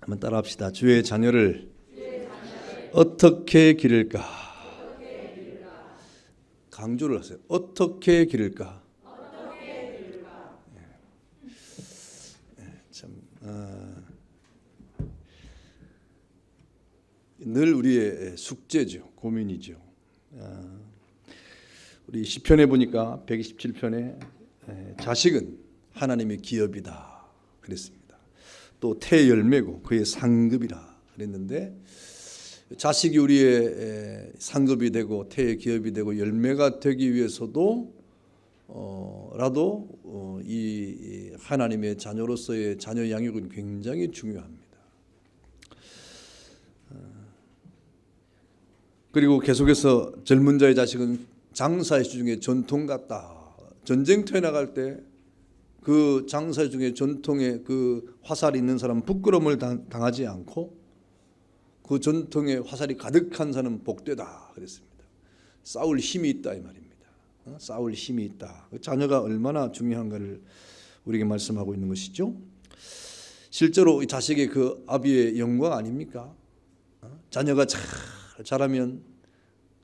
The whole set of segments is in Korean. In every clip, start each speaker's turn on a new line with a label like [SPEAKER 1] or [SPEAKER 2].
[SPEAKER 1] 한번 따라합시다. 주의 자녀를 어떻게 기를까? 강조를 하세요. 어떻게 기를까? 늘 우리의 숙제죠. 고민이죠. 우리 시편에 보니까 127편에 자식은 하나님의 기업이다 그랬습니다. 또 태열매고 그의 상급이라 그랬는데, 자식이 우리의 상급이 되고 태의 기업이 되고 열매가 되기 위해서도 이 하나님의 자녀로서의 자녀 양육은 굉장히 중요합니다. 그리고 계속해서 젊은 자의 자식은 장사의 중에 전통 같다. 전쟁터에 나갈 때 그 장사 중에 전통에 그 화살이 있는 사람은 부끄러움을 당하지 않고 그 전통에 화살이 가득한 사람은 복되다 그랬습니다. 싸울 힘이 있다 이 말입니다. 싸울 힘이 있다. 자녀가 얼마나 중요한가를 우리에게 말씀하고 있는 것이죠. 실제로 이 자식의 그 아비의 영광 아닙니까? 자녀가 잘하면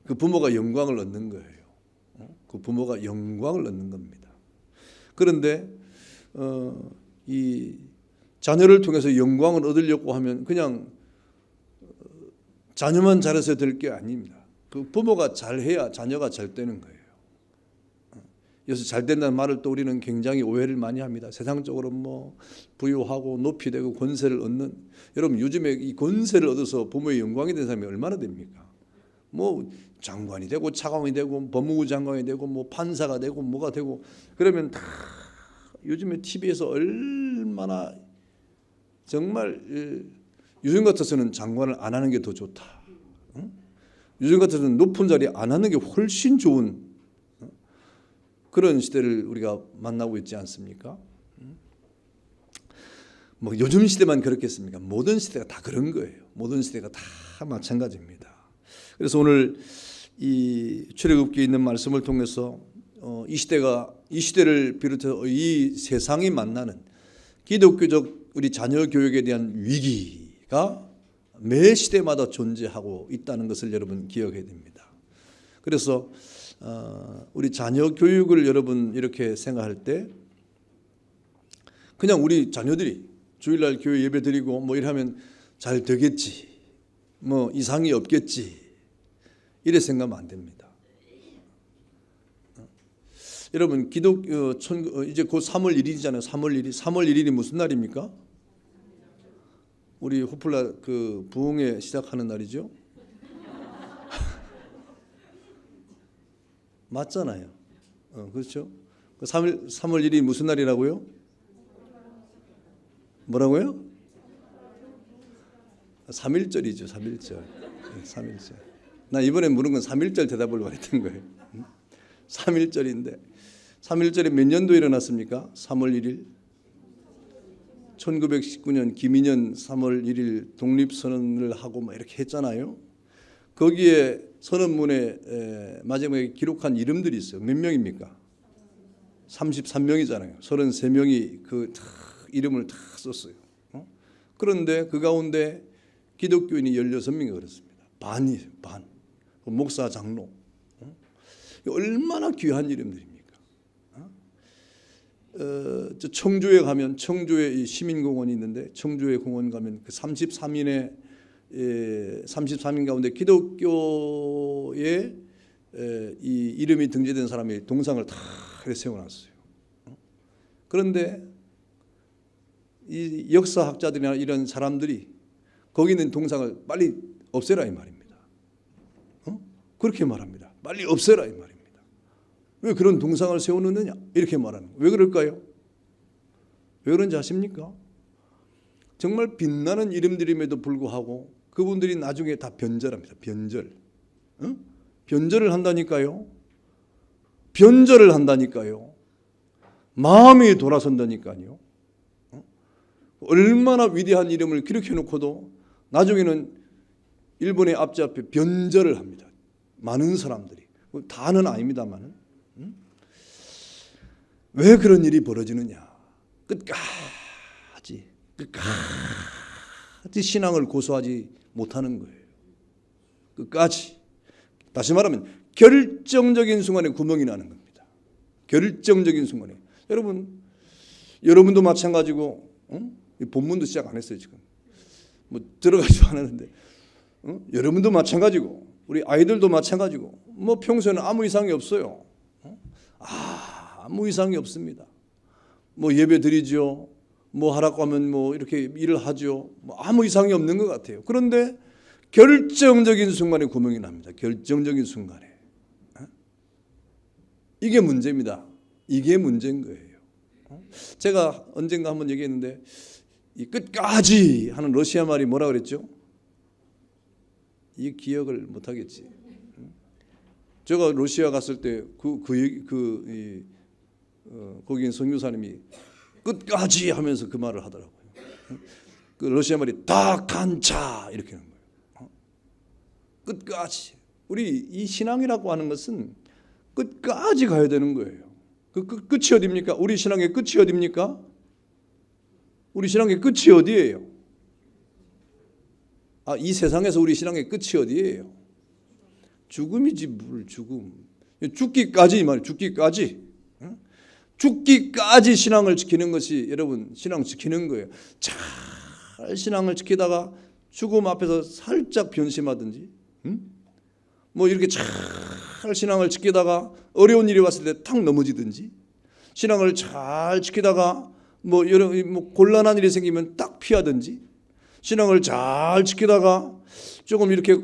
[SPEAKER 1] 그 부모가 영광을 얻는 거예요. 그 부모가 영광을 얻는 겁니다. 그런데 이 자녀를 통해서 영광을 얻으려고 하면 그냥 자녀만 잘해서 될 게 아닙니다. 그 부모가 잘해야 자녀가 잘 되는 거예요. 여기서 잘 된다는 말을 또 우리는 굉장히 오해를 많이 합니다. 세상적으로 뭐 부유하고 높이 되고 권세를 얻는, 여러분 요즘에 이 권세를 얻어서 부모의 영광이 된 사람이 얼마나 됩니까? 뭐 장관이 되고 차관이 되고 법무부 장관이 되고 뭐 판사가 되고 뭐가 되고 그러면 다 요즘에 TV에서 얼마나 정말 요즘 같아서는 장관을 안 하는 게 더 좋다. 요즘 같아서는 높은 자리 안 하는 게 훨씬 좋은 그런 시대를 우리가 만나고 있지 않습니까? 뭐 요즘 시대만 그렇겠습니까? 모든 시대가 다 그런 거예요. 모든 시대가 다 마찬가지입니다. 그래서 오늘 이 출애굽기에 있는 말씀을 통해서 이 시대를 비롯해서 이 세상이 만나는 기독교적 우리 자녀 교육에 대한 위기가 매 시대마다 존재하고 있다는 것을 여러분 기억해야 됩니다. 그래서 우리 자녀 교육을 여러분 이렇게 생각할 때 그냥 우리 자녀들이 주일날 교회 예배 드리고 뭐 이러면 잘 되겠지, 뭐 이상이 없겠지 이래 생각하면 안 됩니다. 여러분 이제 곧 3월 1일이잖아요. 3월 1일이 무슨 날입니까? 우리 호플라 그 부흥회 시작하는 날이죠. 맞잖아요. 그렇죠? 3월 1일이 무슨 날이라고요? 뭐라고요? 3.1절이죠. 3.1절. 3.1절. 나 이번에 물은 건 3.1절 대답을 원했던 거예요. 3.1절인데 3.1절이 몇 년도에 일어났습니까? 3월 1일 1919년 김인현 3월 1일 독립선언을 하고 막 이렇게 했잖아요. 거기에 선언문에 마지막에 기록한 이름들이 있어요. 몇 명입니까? 33명이잖아요. 33명이 그 이름을 다 썼어요. 그런데 그 가운데 기독교인이 16명이 그렇습니다. 반이에요. 반. 목사, 장로. 얼마나 귀한 이름들입니까? 청주에 가면 청주에 이 시민공원이 있는데 청주에 공원 가면 그 33인 가운데 기독교의 이 이름이 등재된 사람의 동상을 다 세워놨어요. 그런데 이 역사학자들이나 이런 사람들이 거기 있는 동상을 빨리 없애라 이 말입니다. 그렇게 말합니다. 빨리 없애라 이 말입니다. 왜 그런 동상을 세워놓느냐 이렇게 말하는 거예요. 왜 그럴까요? 왜 그런지 아십니까? 정말 빛나는 이름들임에도 불구하고 그분들이 나중에 다 변절합니다. 변절. 변절을 한다니까요. 변절을 한다니까요. 마음이 돌아선다니까요. 얼마나 위대한 이름을 기록해놓고도 나중에는 일본의 앞에 변절을 합니다. 많은 사람들이. 다는 아닙니다만은. 왜 그런 일이 벌어지느냐? 끝까지 신앙을 고수하지 못하는 거예요. 끝까지. 다시 말하면 결정적인 순간에 구멍이 나는 겁니다. 결정적인 순간에. 여러분도 마찬가지고, 본문도 시작 안 했어요 지금. 뭐 들어가지도 않았는데, 여러분도 마찬가지고, 우리 아이들도 마찬가지고, 뭐 평소에는 아무 이상이 없어요. 아무 이상이 없습니다. 뭐 예배 드리죠. 뭐 하라고 하면 뭐 이렇게 일을 하죠. 뭐 아무 이상이 없는 것 같아요. 그런데 결정적인 순간에 구멍이 납니다. 결정적인 순간에. 이게 문제입니다. 이게 문제인 거예요. 제가 언젠가 한번 얘기했는데 이 끝까지 하는 러시아 말이 뭐라 그랬죠? 이 기억을 못 하겠지. 제가 러시아 갔을 때 거기 선교사님이 끝까지 하면서 그 말을 하더라고요. 그 러시아 말이 다칸차 이렇게 하는 거예요. 끝까지. 우리 이 신앙이라고 하는 것은 끝까지 가야 되는 거예요. 그 끝이 어디입니까? 우리 신앙의 끝이 어디입니까? 우리 신앙의 끝이 어디예요? 이 세상에서 우리 신앙의 끝이 어디예요? 죽음이지, 뭘 죽음. 죽기까지 이 말이에요. 죽기까지. 죽기까지 신앙을 지키는 것이 여러분 신앙 지키는 거예요. 잘 신앙을 지키다가 죽음 앞에서 살짝 변심하든지, 뭐 이렇게 잘 신앙을 지키다가 어려운 일이 왔을 때 탁 넘어지든지, 신앙을 잘 지키다가 뭐 곤란한 일이 생기면 딱 피하든지, 신앙을 잘 지키다가 조금 이렇게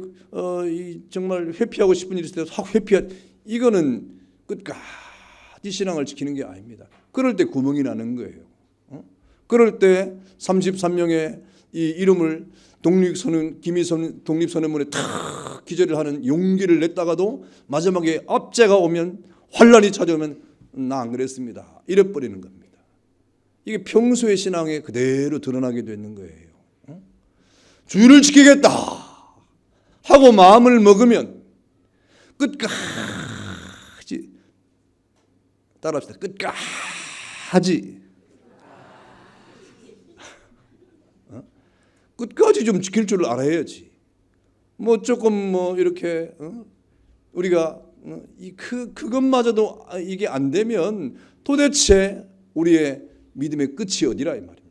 [SPEAKER 1] 정말 회피하고 싶은 일이 있을 때 확 이거는 끝까지 신앙을 지키는 게 아닙니다. 그럴 때 구멍이 나는 거예요. 그럴 때 33명의 이 이름을 독립선언문에 탁 기재를 하는 용기를 냈다가도 마지막에 압제가 오면, 환란이 찾아오면 나 안 그랬습니다 이래버리는 겁니다. 이게 평소의 신앙에 그대로 드러나게 되는 거예요. 주의를 지키겠다 하고 마음을 먹으면 끝까지, 따라합시다. 끝까지 좀 지킬 줄 알아야지. 뭐 조금 뭐 이렇게 우리가 그것마저도 이게 안 되면 도대체 우리의 믿음의 끝이 어디라 이 말입니까?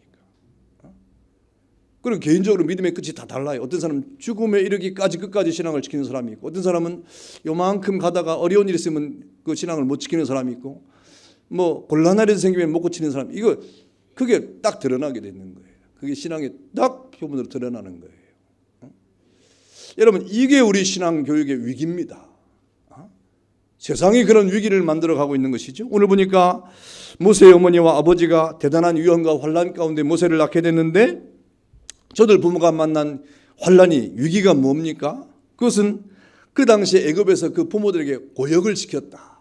[SPEAKER 1] 그리고 개인적으로 믿음의 끝이 다 달라요. 어떤 사람은 죽음에 이르기까지 끝까지 신앙을 지키는 사람이 있고, 어떤 사람은 요만큼 가다가 어려운 일이 있으면 그 신앙을 못 지키는 사람이 있고, 뭐 곤란한 일이 생기면 못 고치는 사람, 그게 딱 드러나게 되는 거예요. 그게 신앙의 딱 표본으로 드러나는 거예요. 여러분, 이게 우리 신앙 교육의 위기입니다. 세상이 그런 위기를 만들어가고 있는 것이죠. 오늘 보니까 모세의 어머니와 아버지가 대단한 위험과 환란 가운데 모세를 낳게 됐는데, 저들 부모가 만난 환란이, 위기가 뭡니까? 그것은 그 당시에 애굽에서 그 부모들에게 고역을 시켰다.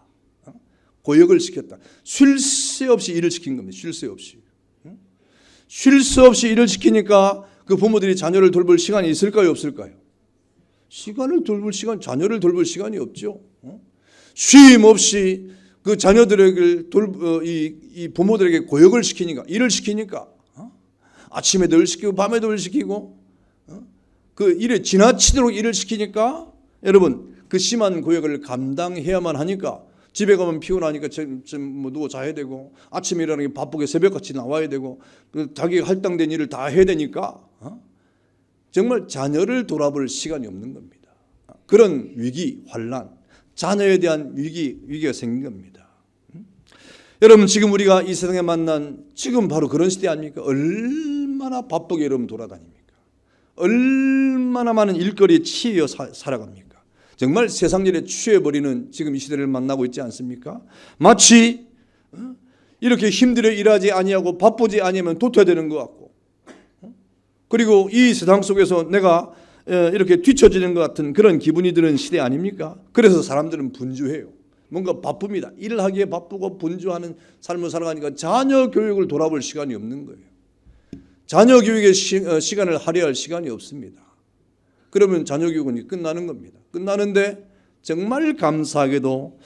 [SPEAKER 1] 고역을 시켰다. 쉴 새 없이 일을 시킨 겁니다. 쉴 새 없이. 쉴 새 없이 일을 시키니까 그 부모들이 자녀를 돌볼 시간이 있을까요, 없을까요? 자녀를 돌볼 시간이 없죠. 쉼 없이 그 자녀들에게 이 부모들에게 고역을 시키니까, 일을 시키니까, 아침에도 일 시키고 밤에도 일 시키고, 그 일에 지나치도록 일을 시키니까, 여러분 그 심한 고역을 감당해야만 하니까 집에 가면 피곤하니까 뭐 누워 자야 되고, 아침에 일어나기 바쁘게 새벽같이 나와야 되고, 자기가 할당된 일을 다 해야 되니까 정말 자녀를 돌아볼 시간이 없는 겁니다. 그런 위기, 환란, 자녀에 대한 위기가 생긴 겁니다. 여러분, 지금 우리가 이 세상에 만난 지금 바로 그런 시대 아닙니까? 얼마나 바쁘게 여러분 돌아다닙니까? 얼마나 많은 일거리에 치여 살아갑니까? 정말 세상 일에 취해버리는 지금 이 시대를 만나고 있지 않습니까? 마치 이렇게 힘들어 일하지 아니하고 바쁘지 아니하면 도태되는 것 같고, 그리고 이 세상 속에서 내가 이렇게 뒤처지는 것 같은 그런 기분이 드는 시대 아닙니까? 그래서 사람들은 분주해요. 뭔가 바쁩니다. 일을 하기에 바쁘고 분주하는 삶을 살아가니까 자녀 교육을 돌아볼 시간이 없는 거예요. 자녀 교육에 시간을 할애할 시간이 없습니다. 그러면 자녀 교육은 끝나는 겁니다. 끝나는데 정말 감사하게도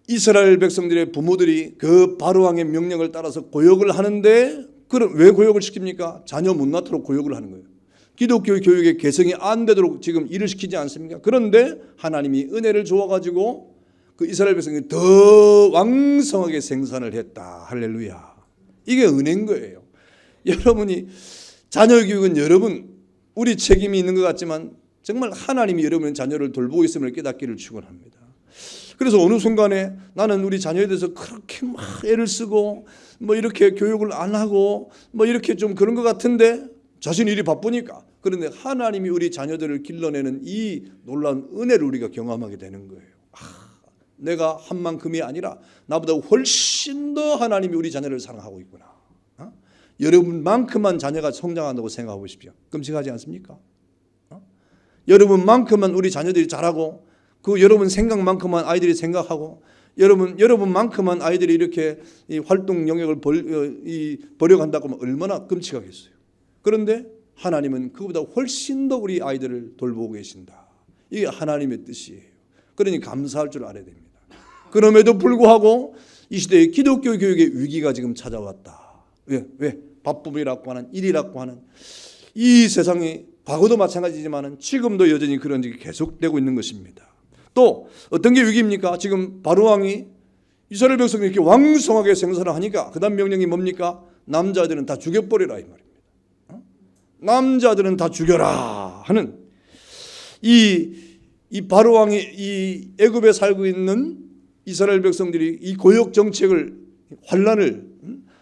[SPEAKER 1] 이스라엘 백성들의 부모들이 그 바로왕의 명령을 따라서 고역을 하는데 그럼 왜 고욕을 시킵니까? 자녀 못 낳도록 고욕을 하는 거예요. 기독교 교육의 개성이 안 되도록 지금 일을 시키지 않습니까? 그런데 하나님이 은혜를 주어가지고 그 이스라엘 백성이 더 왕성하게 생산을 했다. 할렐루야. 이게 은혜인 거예요. 여러분이 자녀 교육은 여러분 우리 책임이 있는 것 같지만 정말 하나님이 여러분의 자녀를 돌보고 있음을 깨닫기를 축원합니다. 그래서 어느 순간에 나는 우리 자녀에 대해서 그렇게 막 애를 쓰고 뭐 이렇게 교육을 안 하고 뭐 이렇게 좀 그런 것 같은데 자신이 일이 바쁘니까. 그런데 하나님이 우리 자녀들을 길러내는 이 놀라운 은혜를 우리가 경험하게 되는 거예요. 내가 한 만큼이 아니라 나보다 훨씬 더 하나님이 우리 자녀를 사랑하고 있구나. 여러분만큼만 자녀가 성장한다고 생각해 보십시오. 끔찍하지 않습니까? 여러분만큼만 우리 자녀들이 자라고 그 여러분 생각만큼만 아이들이 생각하고 여러분만큼만 아이들이 이렇게 이 활동 영역을 벌여간다고 하면 얼마나 끔찍하겠어요. 그런데 하나님은 그보다 훨씬 더 우리 아이들을 돌보고 계신다. 이게 하나님의 뜻이에요. 그러니 감사할 줄 알아야 됩니다. 그럼에도 불구하고 이 시대에 기독교 교육의 위기가 지금 찾아왔다. 왜? 바쁨이라고 하는 일이라고 하는 이 세상이 과거도 마찬가지지만 지금도 여전히 그런 일이 계속되고 있는 것입니다. 또 어떤 게 위기입니까? 지금 바로왕이 이스라엘 백성이 이렇게 왕성하게 생산을 하니까 그 다음 명령이 뭡니까? 남자들은 다 죽여버리라 이 말입니다. 남자들은 다 죽여라 하는 이 바로왕이 이 애굽에 살고 있는 이스라엘 백성들이 이 고역 정책을 환란을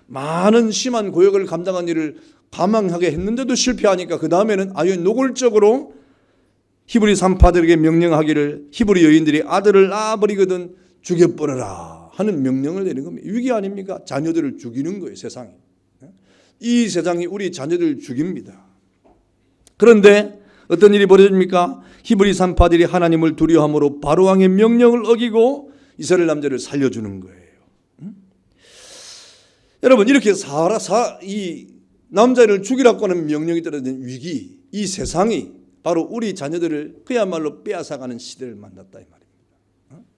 [SPEAKER 1] 많은 심한 고역을 감당한 일을 감당하게 했는데도 실패하니까 그 다음에는 아예 노골적으로 히브리 산파들에게 명령하기를 히브리 여인들이 아들을 낳아버리거든 죽여버려라 하는 명령을 내린 겁니다. 위기 아닙니까? 자녀들을 죽이는 거예요. 세상이. 이 세상이 우리 자녀들을 죽입니다. 그런데 어떤 일이 벌어집니까? 히브리 산파들이 하나님을 두려워함으로 바로왕의 명령을 어기고 이스라엘 남자를 살려주는 거예요. 여러분 이렇게 이 남자를 죽이라고 하는 명령이 떨어진 위기, 이 세상이 바로 우리 자녀들을 그야말로 빼앗아가는 시대를 만났다 이 말입니다.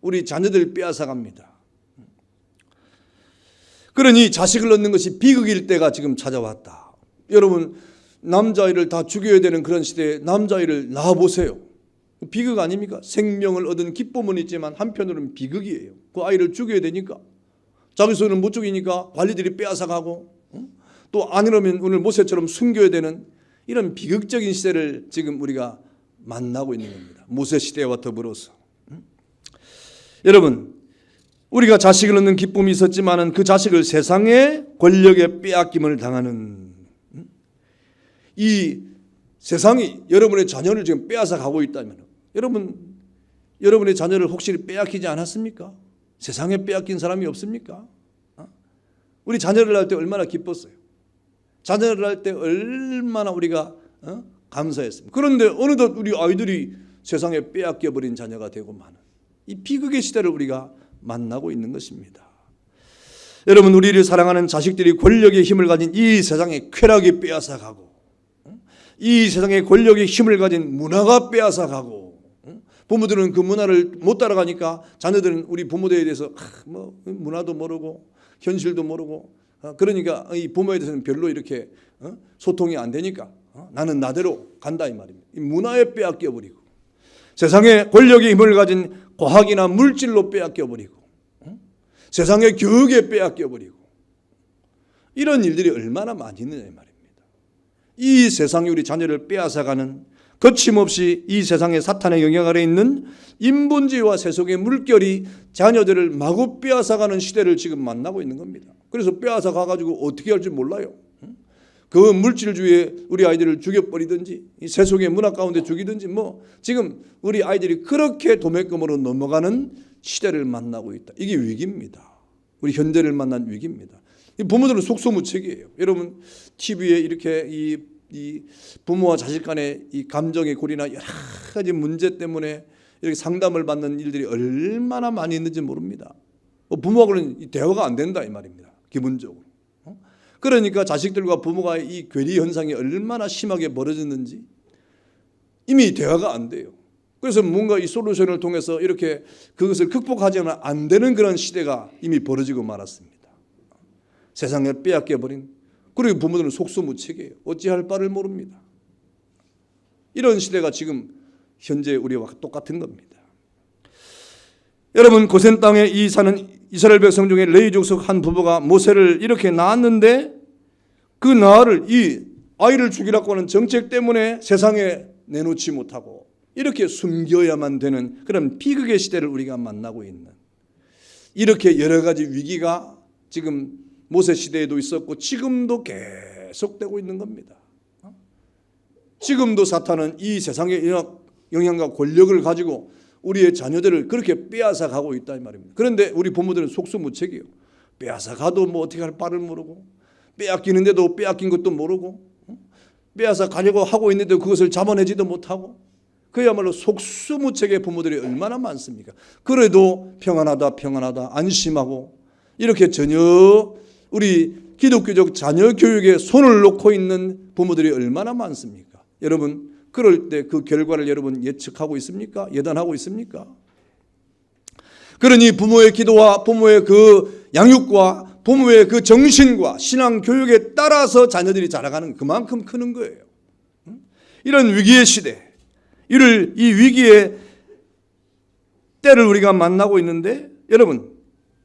[SPEAKER 1] 우리 자녀들을 빼앗아갑니다. 그러니 자식을 얻는 것이 비극일 때가 지금 찾아왔다. 여러분 남자아이를 다 죽여야 되는 그런 시대에 남자아이를 낳아보세요. 비극 아닙니까? 생명을 얻은 기쁨은 있지만 한편으로는 비극이에요. 그 아이를 죽여야 되니까 자기 손을 못 죽이니까 관리들이 빼앗아가고 또 아니라면 오늘 모세처럼 숨겨야 되는 이런 비극적인 시대를 지금 우리가 만나고 있는 겁니다. 모세 시대와 더불어서. 여러분 우리가 자식을 얻는 기쁨이 있었지만 그 자식을 세상의 권력에 빼앗김을 당하는 이 세상이 여러분의 자녀를 지금 빼앗아 가고 있다면 여러분의 자녀를 혹시 빼앗기지 않았습니까? 세상에 빼앗긴 사람이 없습니까? 우리 자녀를 낳을 때 얼마나 기뻤어요. 자녀를 낳을 때 얼마나 우리가 감사했습니다. 그런데 어느덧 우리 아이들이 세상에 빼앗겨버린 자녀가 되고 마는 이 비극의 시대를 우리가 만나고 있는 것입니다. 여러분 우리를 사랑하는 자식들이 권력의 힘을 가진 이 세상에 쾌락이 빼앗아가고 이 세상에 권력의 힘을 가진 문화가 빼앗아가고 부모들은 그 문화를 못 따라가니까 자녀들은 우리 부모들에 대해서 뭐 문화도 모르고 현실도 모르고 그러니까 이 부모에 대해서는 별로 이렇게 소통이 안 되니까 나는 나대로 간다 이 말입니다. 이 문화에 빼앗겨버리고 세상에 권력의 힘을 가진 과학이나 물질로 빼앗겨버리고 세상의 교육에 빼앗겨버리고 이런 일들이 얼마나 많이 있느냐 이 말입니다. 이 세상이 우리 자녀를 빼앗아가는 거침없이 이 세상의 사탄의 영향 아래 있는 인본주의와 세속의 물결이 자녀들을 마구 빼앗아가는 시대를 지금 만나고 있는 겁니다. 그래서 빼앗아가가지고 어떻게 할지 몰라요. 그 물질주의에 우리 아이들을 죽여버리든지 이 세속의 문화 가운데 죽이든지 뭐 지금 우리 아이들이 그렇게 도매금으로 넘어가는 시대를 만나고 있다. 이게 위기입니다. 우리 현대를 만난 위기입니다. 이 부모들은 속수무책이에요. 여러분 TV에 이렇게 이 부모와 자식 간의 이 감정의 골이나 여러 가지 문제 때문에 이렇게 상담을 받는 일들이 얼마나 많이 있는지 모릅니다. 부모하고는 대화가 안 된다 이 말입니다. 기본적으로. 그러니까 자식들과 부모가의 이 괴리 현상이 얼마나 심하게 벌어졌는지 이미 대화가 안 돼요. 그래서 뭔가 이 솔루션을 통해서 이렇게 그것을 극복하지는 안 되는 그런 시대가 이미 벌어지고 말았습니다. 세상에 빼앗겨버린 그리고 부모들은 속수무책이에요. 어찌할 바를 모릅니다. 이런 시대가 지금 현재 우리와 똑같은 겁니다. 여러분, 고센 땅에 이 사는 이스라엘 백성 중에 레위 족속 한 부부가 모세를 이렇게 낳았는데 그 나를 이 아이를 죽이라고 하는 정책 때문에 세상에 내놓지 못하고 이렇게 숨겨야만 되는 그런 비극의 시대를 우리가 만나고 있는, 이렇게 여러 가지 위기가 지금 모세 시대에도 있었고 지금도 계속되고 있는 겁니다. 지금도 사탄은 이 세상의 영향과 권력을 가지고 우리의 자녀들을 그렇게 빼앗아 가고 있다 이 말입니다. 그런데 우리 부모들은 속수무책이에요. 빼앗아 가도 뭐 어떻게 할 바를 모르고, 빼앗기는데도 빼앗긴 것도 모르고, 빼앗아 가려고 하고 있는데 그것을 잡아내지도 못하고, 그야말로 속수무책의 부모들이 얼마나 많습니까? 그래도 평안하다 안심하고 이렇게 전혀 우리 기독교적 자녀 교육에 손을 놓고 있는 부모들이 얼마나 많습니까? 여러분, 그럴 때 그 결과를 여러분 예측하고 있습니까? 예단하고 있습니까? 그러니 부모의 기도와 부모의 그 양육과 부모의 그 정신과 신앙 교육에 따라서 자녀들이 자라가는 그만큼 크는 거예요. 이런 위기의 시대, 이 위기의 때를 우리가 만나고 있는데, 여러분,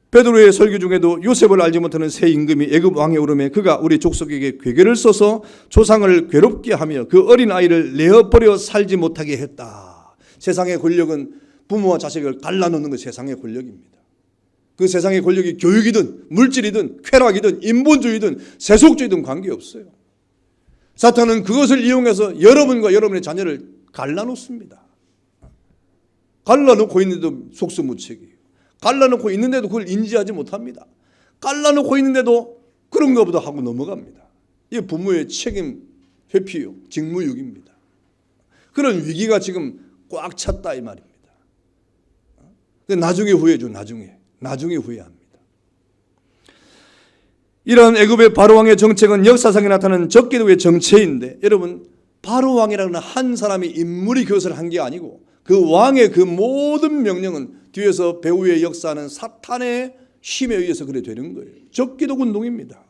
[SPEAKER 1] 베드로의 설교 중에도 요셉을 알지 못하는 새 임금이 애굽 왕의 오름에 그가 우리 족속에게 괴계를 써서 조상을 괴롭게 하며 그 어린 아이를 내어버려 살지 못하게 했다. 세상의 권력은 부모와 자식을 갈라놓는 것, 세상의 권력입니다. 그 세상의 권력이 교육이든 물질이든 쾌락이든 인본주의든 세속주의든 관계없어요. 사탄은 그것을 이용해서 여러분과 여러분의 자녀를 갈라놓습니다. 갈라놓고 있는데도 속수무책이에요. 갈라놓고 있는데도 그걸 인지하지 못합니다. 갈라놓고 있는데도 그런가 보다 하고 넘어갑니다. 이게 부모의 책임 회피요, 직무유기입니다. 그런 위기가 지금 꽉 찼다 이 말입니다. 나중에 후회죠. 나중에 후회합니다. 이러한 애굽의 바로왕의 정책은 역사상에 나타나는 적기도의 정체인데, 여러분, 바로왕이라는 한 사람의 인물이 그것을 한 게 아니고 그 왕의 그 모든 명령은 뒤에서 배후에 역사하는 사탄의 힘에 의해서 그래 되는 거예요. 적기도 운동입니다.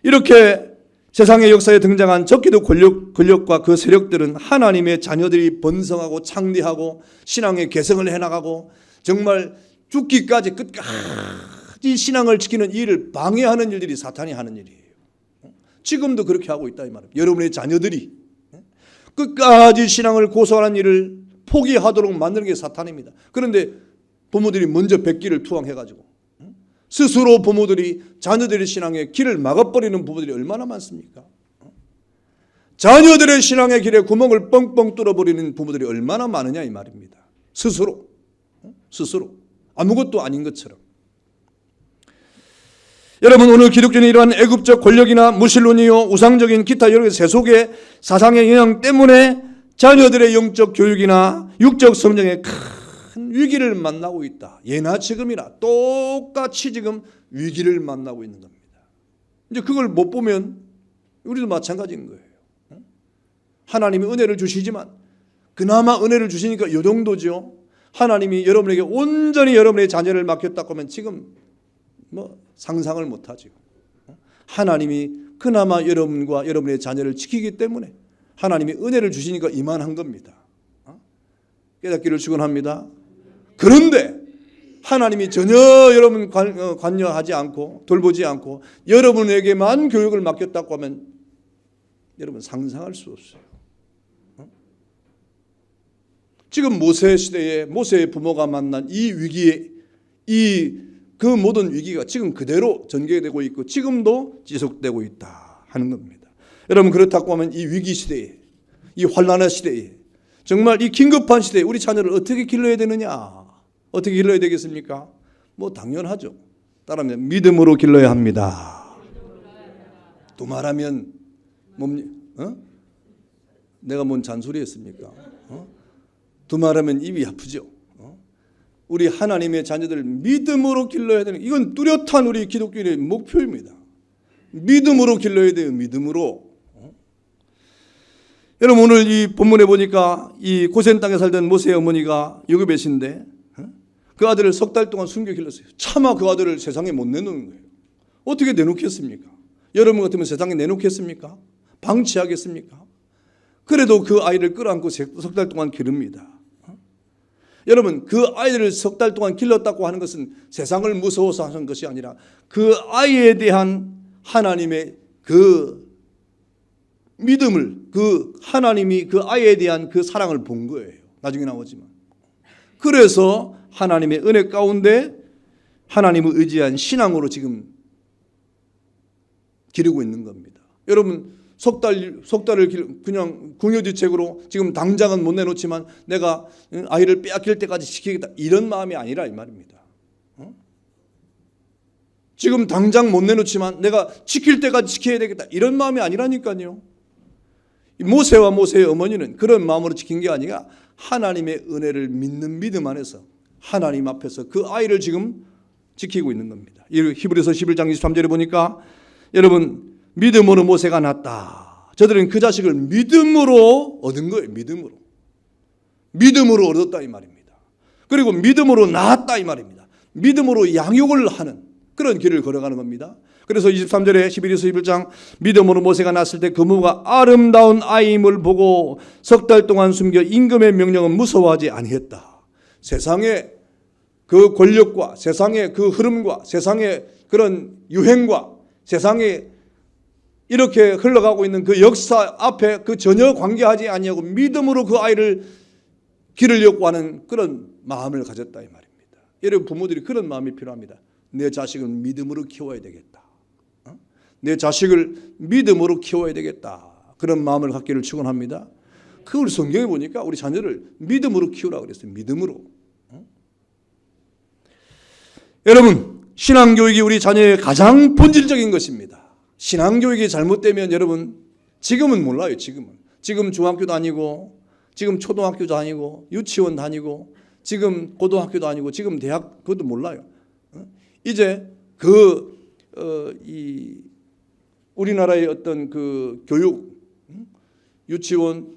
[SPEAKER 1] 이렇게 세상의 역사에 등장한 적기도 권력과 그 세력들은 하나님의 자녀들이 번성하고 창대하고 신앙의 개성을 해나가고 정말 죽기까지 끝까지 신앙을 지키는 일을 방해하는 일들이 사탄이 하는 일이에요. 지금도 그렇게 하고 있다 이 말입니다. 여러분의 자녀들이 끝까지 신앙을 고수하는 일을 포기하도록 만드는 게 사탄입니다. 그런데 부모들이 먼저 백기를 투항해가지고 스스로 부모들이 자녀들의 신앙의 길을 막아버리는 부모들이 얼마나 많습니까? 자녀들의 신앙의 길에 구멍을 뻥뻥 뚫어버리는 부모들이 얼마나 많으냐 이 말입니다. 스스로 아무것도 아닌 것처럼. 여러분, 오늘 기독교는 이러한 애굽적 권력이나 무신론이요 우상적인 기타 여러 세속의 사상의 영향 때문에 자녀들의 영적 교육이나 육적 성장에 큰 위기를 만나고 있다. 예나 지금이나 똑같이 지금 위기를 만나고 있는 겁니다. 이제 그걸 못 보면 우리도 마찬가지인 거예요. 하나님이 은혜를 주시지만 그나마 은혜를 주시니까 이 정도죠. 하나님이 여러분에게 온전히 여러분의 자녀를 맡겼다고 하면 지금 상상을 못하죠. 하나님이 그나마 여러분과 여러분의 자녀를 지키기 때문에 하나님이 은혜를 주시니까 이만한 겁니다. 깨닫기를 축원합니다. 그런데 하나님이 전혀 여러분 관여하지 않고 돌보지 않고 여러분에게만 교육을 맡겼다고 하면 여러분 상상할 수 없어요. 지금 모세 시대에 모세의 부모가 만난 이 위기에 그 모든 위기가 지금 그대로 전개되고 있고 지금도 지속되고 있다 하는 겁니다. 여러분, 그렇다고 하면 이 위기 시대에, 이 환난의 시대에, 정말 이 긴급한 시대에 우리 자녀를 어떻게 길러야 되느냐? 어떻게 길러야 되겠습니까? 당연하죠. 따라하면 믿음으로 길러야 합니다. 또 말하면 내가 뭔 잔소리 했습니까? 또 말하면 입이 아프죠. 우리 하나님의 자녀들을 믿음으로 길러야 되는, 이건 뚜렷한 우리 기독교인의 목표입니다. 믿음으로 길러야 돼요. 믿음으로. 여러분, 오늘 이 본문에 보니까 이 고센 땅에 살던 모세의 어머니가 여급에신데 그 아들을 석 달 동안 숨겨 길렀어요. 차마 그 아들을 세상에 못 내놓는 거예요. 어떻게 내놓겠습니까? 여러분 같으면 세상에 내놓겠습니까? 방치하겠습니까? 그래도 그 아이를 끌어안고 석 달 동안 기릅니다. 여러분, 그 아이를 석 달 동안 길렀다고 하는 것은 세상을 무서워서 하는 것이 아니라 그 아이에 대한 하나님의 그 믿음을, 그 하나님이 그 아이에 대한 그 사랑을 본 거예요. 나중에 나오지만. 그래서 하나님의 은혜 가운데 하나님을 의지한 신앙으로 지금 기르고 있는 겁니다. 여러분, 석 달을 그냥 궁여지책으로 지금 당장은 못 내놓지만 내가 아이를 빼앗길 때까지 지키겠다, 이런 마음이 아니라 이 말입니다. 지금 당장 못 내놓지만 내가 지킬 때까지 지켜야 되겠다, 이런 마음이 아니라니까요. 모세와 모세의 어머니는 그런 마음으로 지킨 게 아니라 하나님의 은혜를 믿는 믿음 안에서 하나님 앞에서 그 아이를 지금 지키고 있는 겁니다. 히브리서 11장 23절에 보니까 여러분, 믿음으로 모세가 낳았다. 저들은 그 자식을 믿음으로 얻은 거예요. 믿음으로 얻었다 이 말입니다. 그리고 믿음으로 낳았다 이 말입니다. 믿음으로 양육을 하는 그런 길을 걸어가는 겁니다. 그래서 23절에 11에서 11장 믿음으로 모세가 낳았을 때 그 모가 아름다운 아이임을 보고 석 달 동안 숨겨 임금의 명령은 무서워하지 아니했다. 세상의 그 권력과 세상의 그 흐름과 세상의 그런 유행과 세상에 이렇게 흘러가고 있는 그 역사 앞에 그 전혀 관계하지 아니하고 믿음으로 그 아이를 기르려고 하는 그런 마음을 가졌다 이 말입니다. 여러분, 부모들이 그런 마음이 필요합니다. 내 자식을 믿음으로 키워야 되겠다. 내 자식을 믿음으로 키워야 되겠다. 그런 마음을 갖기를 축원합니다. 그걸 성경에 보니까 우리 자녀를 믿음으로 키우라고 그랬어요. 믿음으로. 여러분, 신앙교육이 우리 자녀의 가장 본질적인 것입니다. 신앙교육이 잘못되면 여러분, 지금은 몰라요. 지금 중학교 다니고 지금 초등학교 다니고 유치원 다니고 지금 고등학교 다니고 지금 대학, 그것도 몰라요. 이제 우리나라의 어떤 그 교육, 유치원,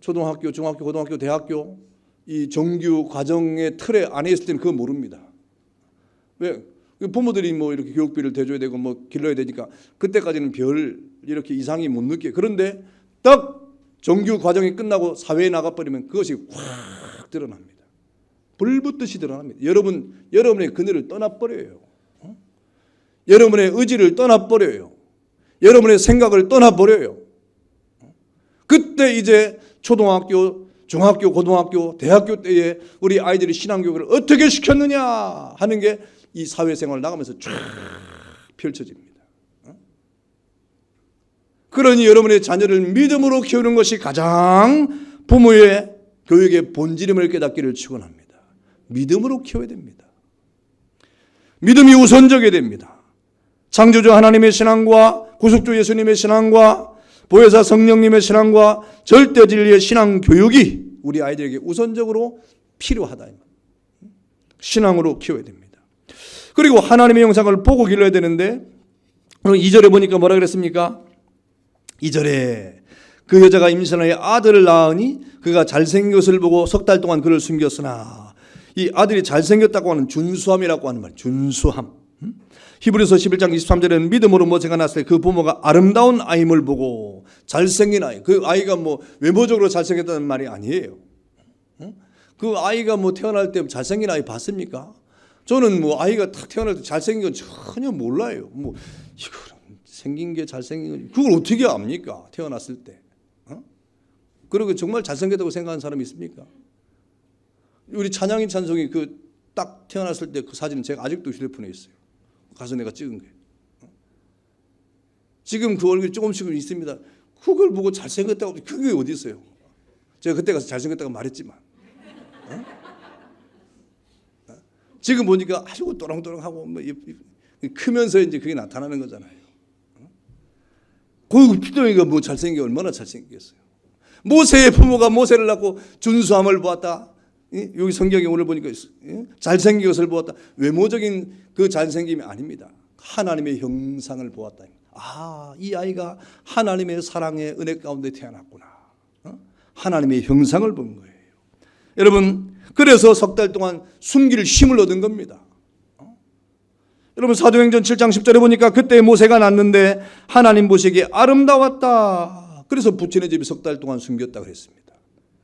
[SPEAKER 1] 초등학교, 중학교, 고등학교, 대학교 이 정규 과정의 틀에 안에 있을 때는 그거 모릅니다. 왜? 부모들이 뭐 이렇게 교육비를 대줘야 되고 뭐 길러야 되니까 그때까지는 별 이렇게 이상이 못 느껴요. 그런데 딱 정규 과정이 끝나고 사회에 나가버리면 그것이 확 드러납니다. 불붙듯이 드러납니다. 여러분의 그늘을 떠나버려요. 여러분의 의지를 떠나버려요. 여러분의 생각을 떠나버려요. 그때 이제 초등학교, 중학교, 고등학교, 대학교 때에 우리 아이들이 신앙교육을 어떻게 시켰느냐 하는 게 이 사회생활을 나가면서 쫙 펼쳐집니다. 그러니 여러분의 자녀를 믿음으로 키우는 것이 가장 부모의 교육의 본질임을 깨닫기를 축원합니다. 믿음으로 키워야 됩니다. 믿음이 우선적이 됩니다. 창조주 하나님의 신앙과 구속주 예수님의 신앙과 보혜사 성령님의 신앙과 절대 진리의 신앙 교육이 우리 아이들에게 우선적으로 필요하다. 신앙으로 키워야 됩니다. 그리고 하나님의 형상을 보고 길러야 되는데 2절에 보니까 뭐라 그랬습니까? 2절에 그 여자가 임신하여 아들을 낳으니 그가 잘생긴 것을 보고 석 달 동안 그를 숨겼으나, 이 아들이 잘생겼다고 하는 준수함이라고 하는 말, 준수함. 히브리서 11장 23절에는 믿음으로 모세가 낳았을 때 그 부모가 아름다운 아임을 보고, 잘생긴 아이, 그 아이가 뭐 외모적으로 잘생겼다는 말이 아니에요. 그 아이가 뭐 태어날 때 잘생긴 아이 봤습니까? 저는 뭐 아이가 딱 태어날 때 잘생긴 건 전혀 몰라요. 뭐 이거 생긴 게 잘생긴 건 그걸 어떻게 압니까? 태어났을 때. 그리고 정말 잘생겼다고 생각하는 사람이 있습니까? 우리 찬양인 찬송이 그 딱 태어났을 때 그 사진은 제가 아직도 휴대폰에 있어요. 가서 내가 찍은 거예요. 지금 그 얼굴이 조금씩은 있습니다. 그걸 보고 잘생겼다고, 그게 어디 있어요? 제가 그때 가서 잘생겼다고 말했지만. 지금 보니까 아주 또랑또랑하고 뭐 크면서 이제 그게 나타나는 거잖아요. 그 피동이가 뭐 잘생겨, 얼마나 잘생겼어요. 모세의 부모가 모세를 낳고 준수함을 보았다. 여기 성경에 오늘 보니까 잘생긴 것을 보았다. 외모적인 그 잘생김이 아닙니다. 하나님의 형상을 보았다. 아, 이 아이가 하나님의 사랑의 은혜 가운데 태어났구나. 하나님의 형상을 본 거예요. 여러분, 그래서 석 달 동안 숨길 힘을 얻은 겁니다. 여러분 사도행전 7장 10절에 보니까 그때 모세가 낳는데 하나님 보시기에 아름다웠다. 그래서 부친의 집에 석 달 동안 숨겼다 그랬습니다.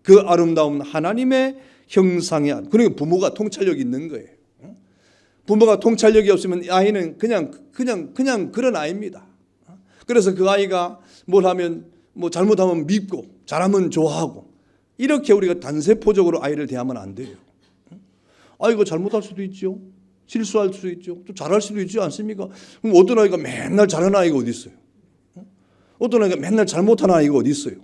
[SPEAKER 1] 그 아름다움은 하나님의 형상이, 그러니까 부모가 통찰력이 있는 거예요. 부모가 통찰력이 없으면 아이는 그냥 그런 아이입니다. 그래서 그 아이가 뭘 하면 뭐 잘못하면 밉고 잘하면 좋아하고, 이렇게 우리가 단세포적으로 아이를 대하면 안 돼요. 아이가 잘못할 수도 있죠. 실수할 수도 있죠. 또 잘할 수도 있지 않습니까? 그럼 어떤 아이가 맨날 잘하는 아이가 어디 있어요? 어떤 아이가 맨날 잘못하는 아이가 어디 있어요?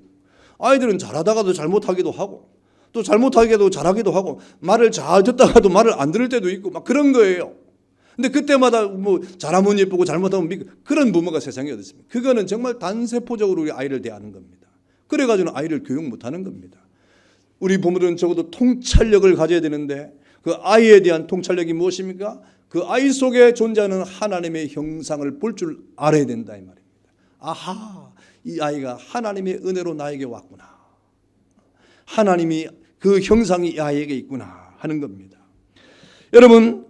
[SPEAKER 1] 아이들은 잘하다가도 잘못하기도 하고, 또 잘못하기도 잘하기도 하고, 말을 잘 듣다가도 말을 안 들을 때도 있고 막 그런 거예요. 근데 그때마다 뭐 잘하면 예쁘고 잘못하면 밉고, 그런 부모가 세상에 어디 있습니까? 그거는 정말 단세포적으로 우리 아이를 대하는 겁니다. 그래가지고는 아이를 교육 못하는 겁니다. 우리 부모들은 적어도 통찰력을 가져야 되는데, 그 아이에 대한 통찰력이 무엇입니까? 그 아이 속에 존재하는 하나님의 형상을 볼 줄 알아야 된다 이 말입니다. 아하, 이 아이가 하나님의 은혜로 나에게 왔구나, 하나님이 그 형상이 이 아이에게 있구나 하는 겁니다. 여러분,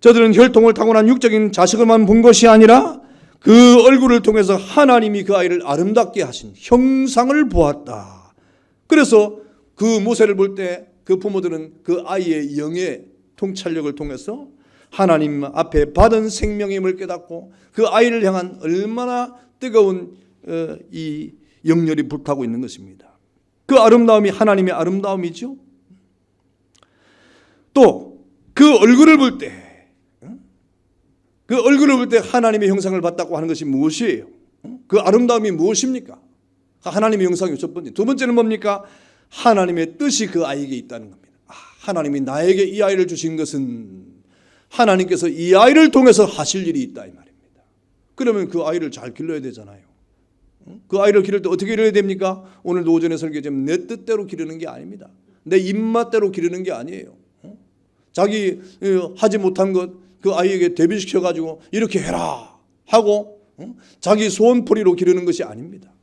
[SPEAKER 1] 저들은 혈통을 타고난 육적인 자식을만 본 것이 아니라 그 얼굴을 통해서 하나님이 그 아이를 아름답게 하신 형상을 보았다. 그래서 그 모세를 볼 때 그 부모들은 그 아이의 영의 통찰력을 통해서 하나님 앞에 받은 생명임을 깨닫고 그 아이를 향한 얼마나 뜨거운 이 영열이 불타고 있는 것입니다. 그 아름다움이 하나님의 아름다움이죠. 또 그 얼굴을 볼 때, 그 얼굴을 볼 때 하나님의 형상을 봤다고 하는 것이 무엇이에요? 그 아름다움이 무엇입니까? 하나님의 형상이 첫 번째. 두 번째는 뭡니까? 하나님의 뜻이 그 아이에게 있다는 겁니다. 하나님이 나에게 이 아이를 주신 것은 하나님께서 이 아이를 통해서 하실 일이 있다 이 말입니다. 그러면 그 아이를 잘 길러야 되잖아요. 그 아이를 기를 때 어떻게 기르어야 됩니까? 오늘도 오전에 설교했지만 내 뜻대로 기르는 게 아닙니다. 내 입맛대로 기르는 게 아니에요. 자기 하지 못한 것 그 아이에게 대비시켜가지고 이렇게 해라 하고 자기 소원풀이로 기르는 것이 아닙니다.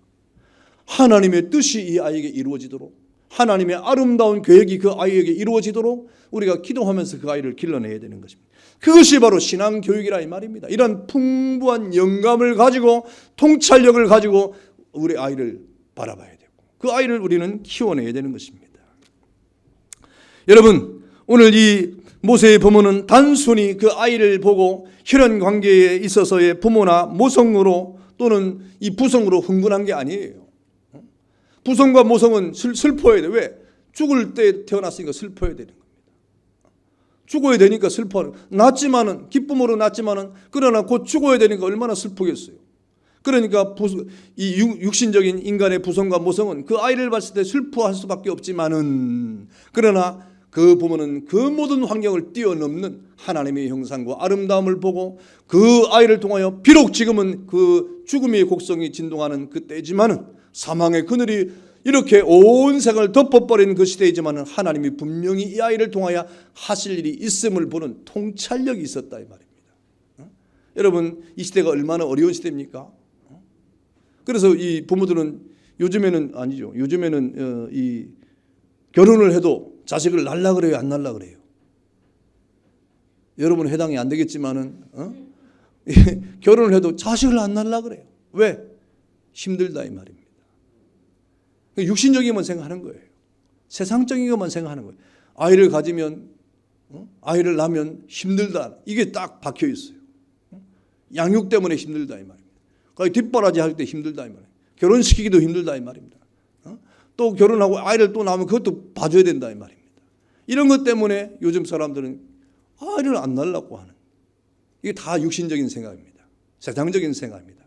[SPEAKER 1] 하나님의 뜻이 이 아이에게 이루어지도록, 하나님의 아름다운 계획이 그 아이에게 이루어지도록 우리가 기도하면서 그 아이를 길러내야 되는 것입니다. 그것이 바로 신앙교육이라 이 말입니다. 이런 풍부한 영감을 가지고 통찰력을 가지고 우리 아이를 바라봐야 되고 그 아이를 우리는 키워내야 되는 것입니다. 여러분, 오늘 이 모세의 부모는 단순히 그 아이를 보고 혈연 관계에 있어서의 부모나 모성으로 또는 이 부성으로 흥분한 게 아니에요. 부성과 모성은 슬퍼야 돼. 왜? 죽을 때 태어났으니까 슬퍼야 되는 겁니다. 죽어야 되니까 슬퍼하는, 낳지만은 기쁨으로 낳지만은 그러나 곧 죽어야 되니까 얼마나 슬프겠어요. 그러니까 이 육신적인 인간의 부성과 모성은 그 아이를 봤을 때 슬퍼할 수밖에 없지만은, 그러나 그 부모는 그 모든 환경을 뛰어넘는 하나님의 형상과 아름다움을 보고 그 아이를 통하여 비록 지금은 그 죽음의 곡성이 진동하는 그때지만은, 사망의 그늘이 이렇게 온 세상을 덮어버린 그 시대이지만은 하나님이 분명히 이 아이를 통하여 하실 일이 있음을 보는 통찰력이 있었다 이 말입니다. 여러분, 이 시대가 얼마나 어려운 시대입니까? 그래서 이 부모들은 요즘에는 아니죠. 요즘에는 이 결혼을 해도 자식을 낳으려 그래요, 안 낳으려 그래요? 여러분 해당이 안 되겠지만은 결혼을 해도 자식을 안 낳으려 그래요. 왜? 힘들다 이 말입니다. 육신적인 것만 생각하는 거예요. 세상적인 것만 생각하는 거예요. 아이를 가지면, 아이를 낳으면 힘들다. 이게 딱 박혀 있어요. 양육 때문에 힘들다 이 말입니다. 뒷바라지 할 때 힘들다 이 말이에요. 결혼시키기도 힘들다 이 말입니다. 또 결혼하고 아이를 또 낳으면 그것도 봐줘야 된다 이 말입니다. 이런 것 때문에 요즘 사람들은 아이를 안 낳으려고 하는, 이게 다 육신적인 생각입니다. 세상적인 생각입니다.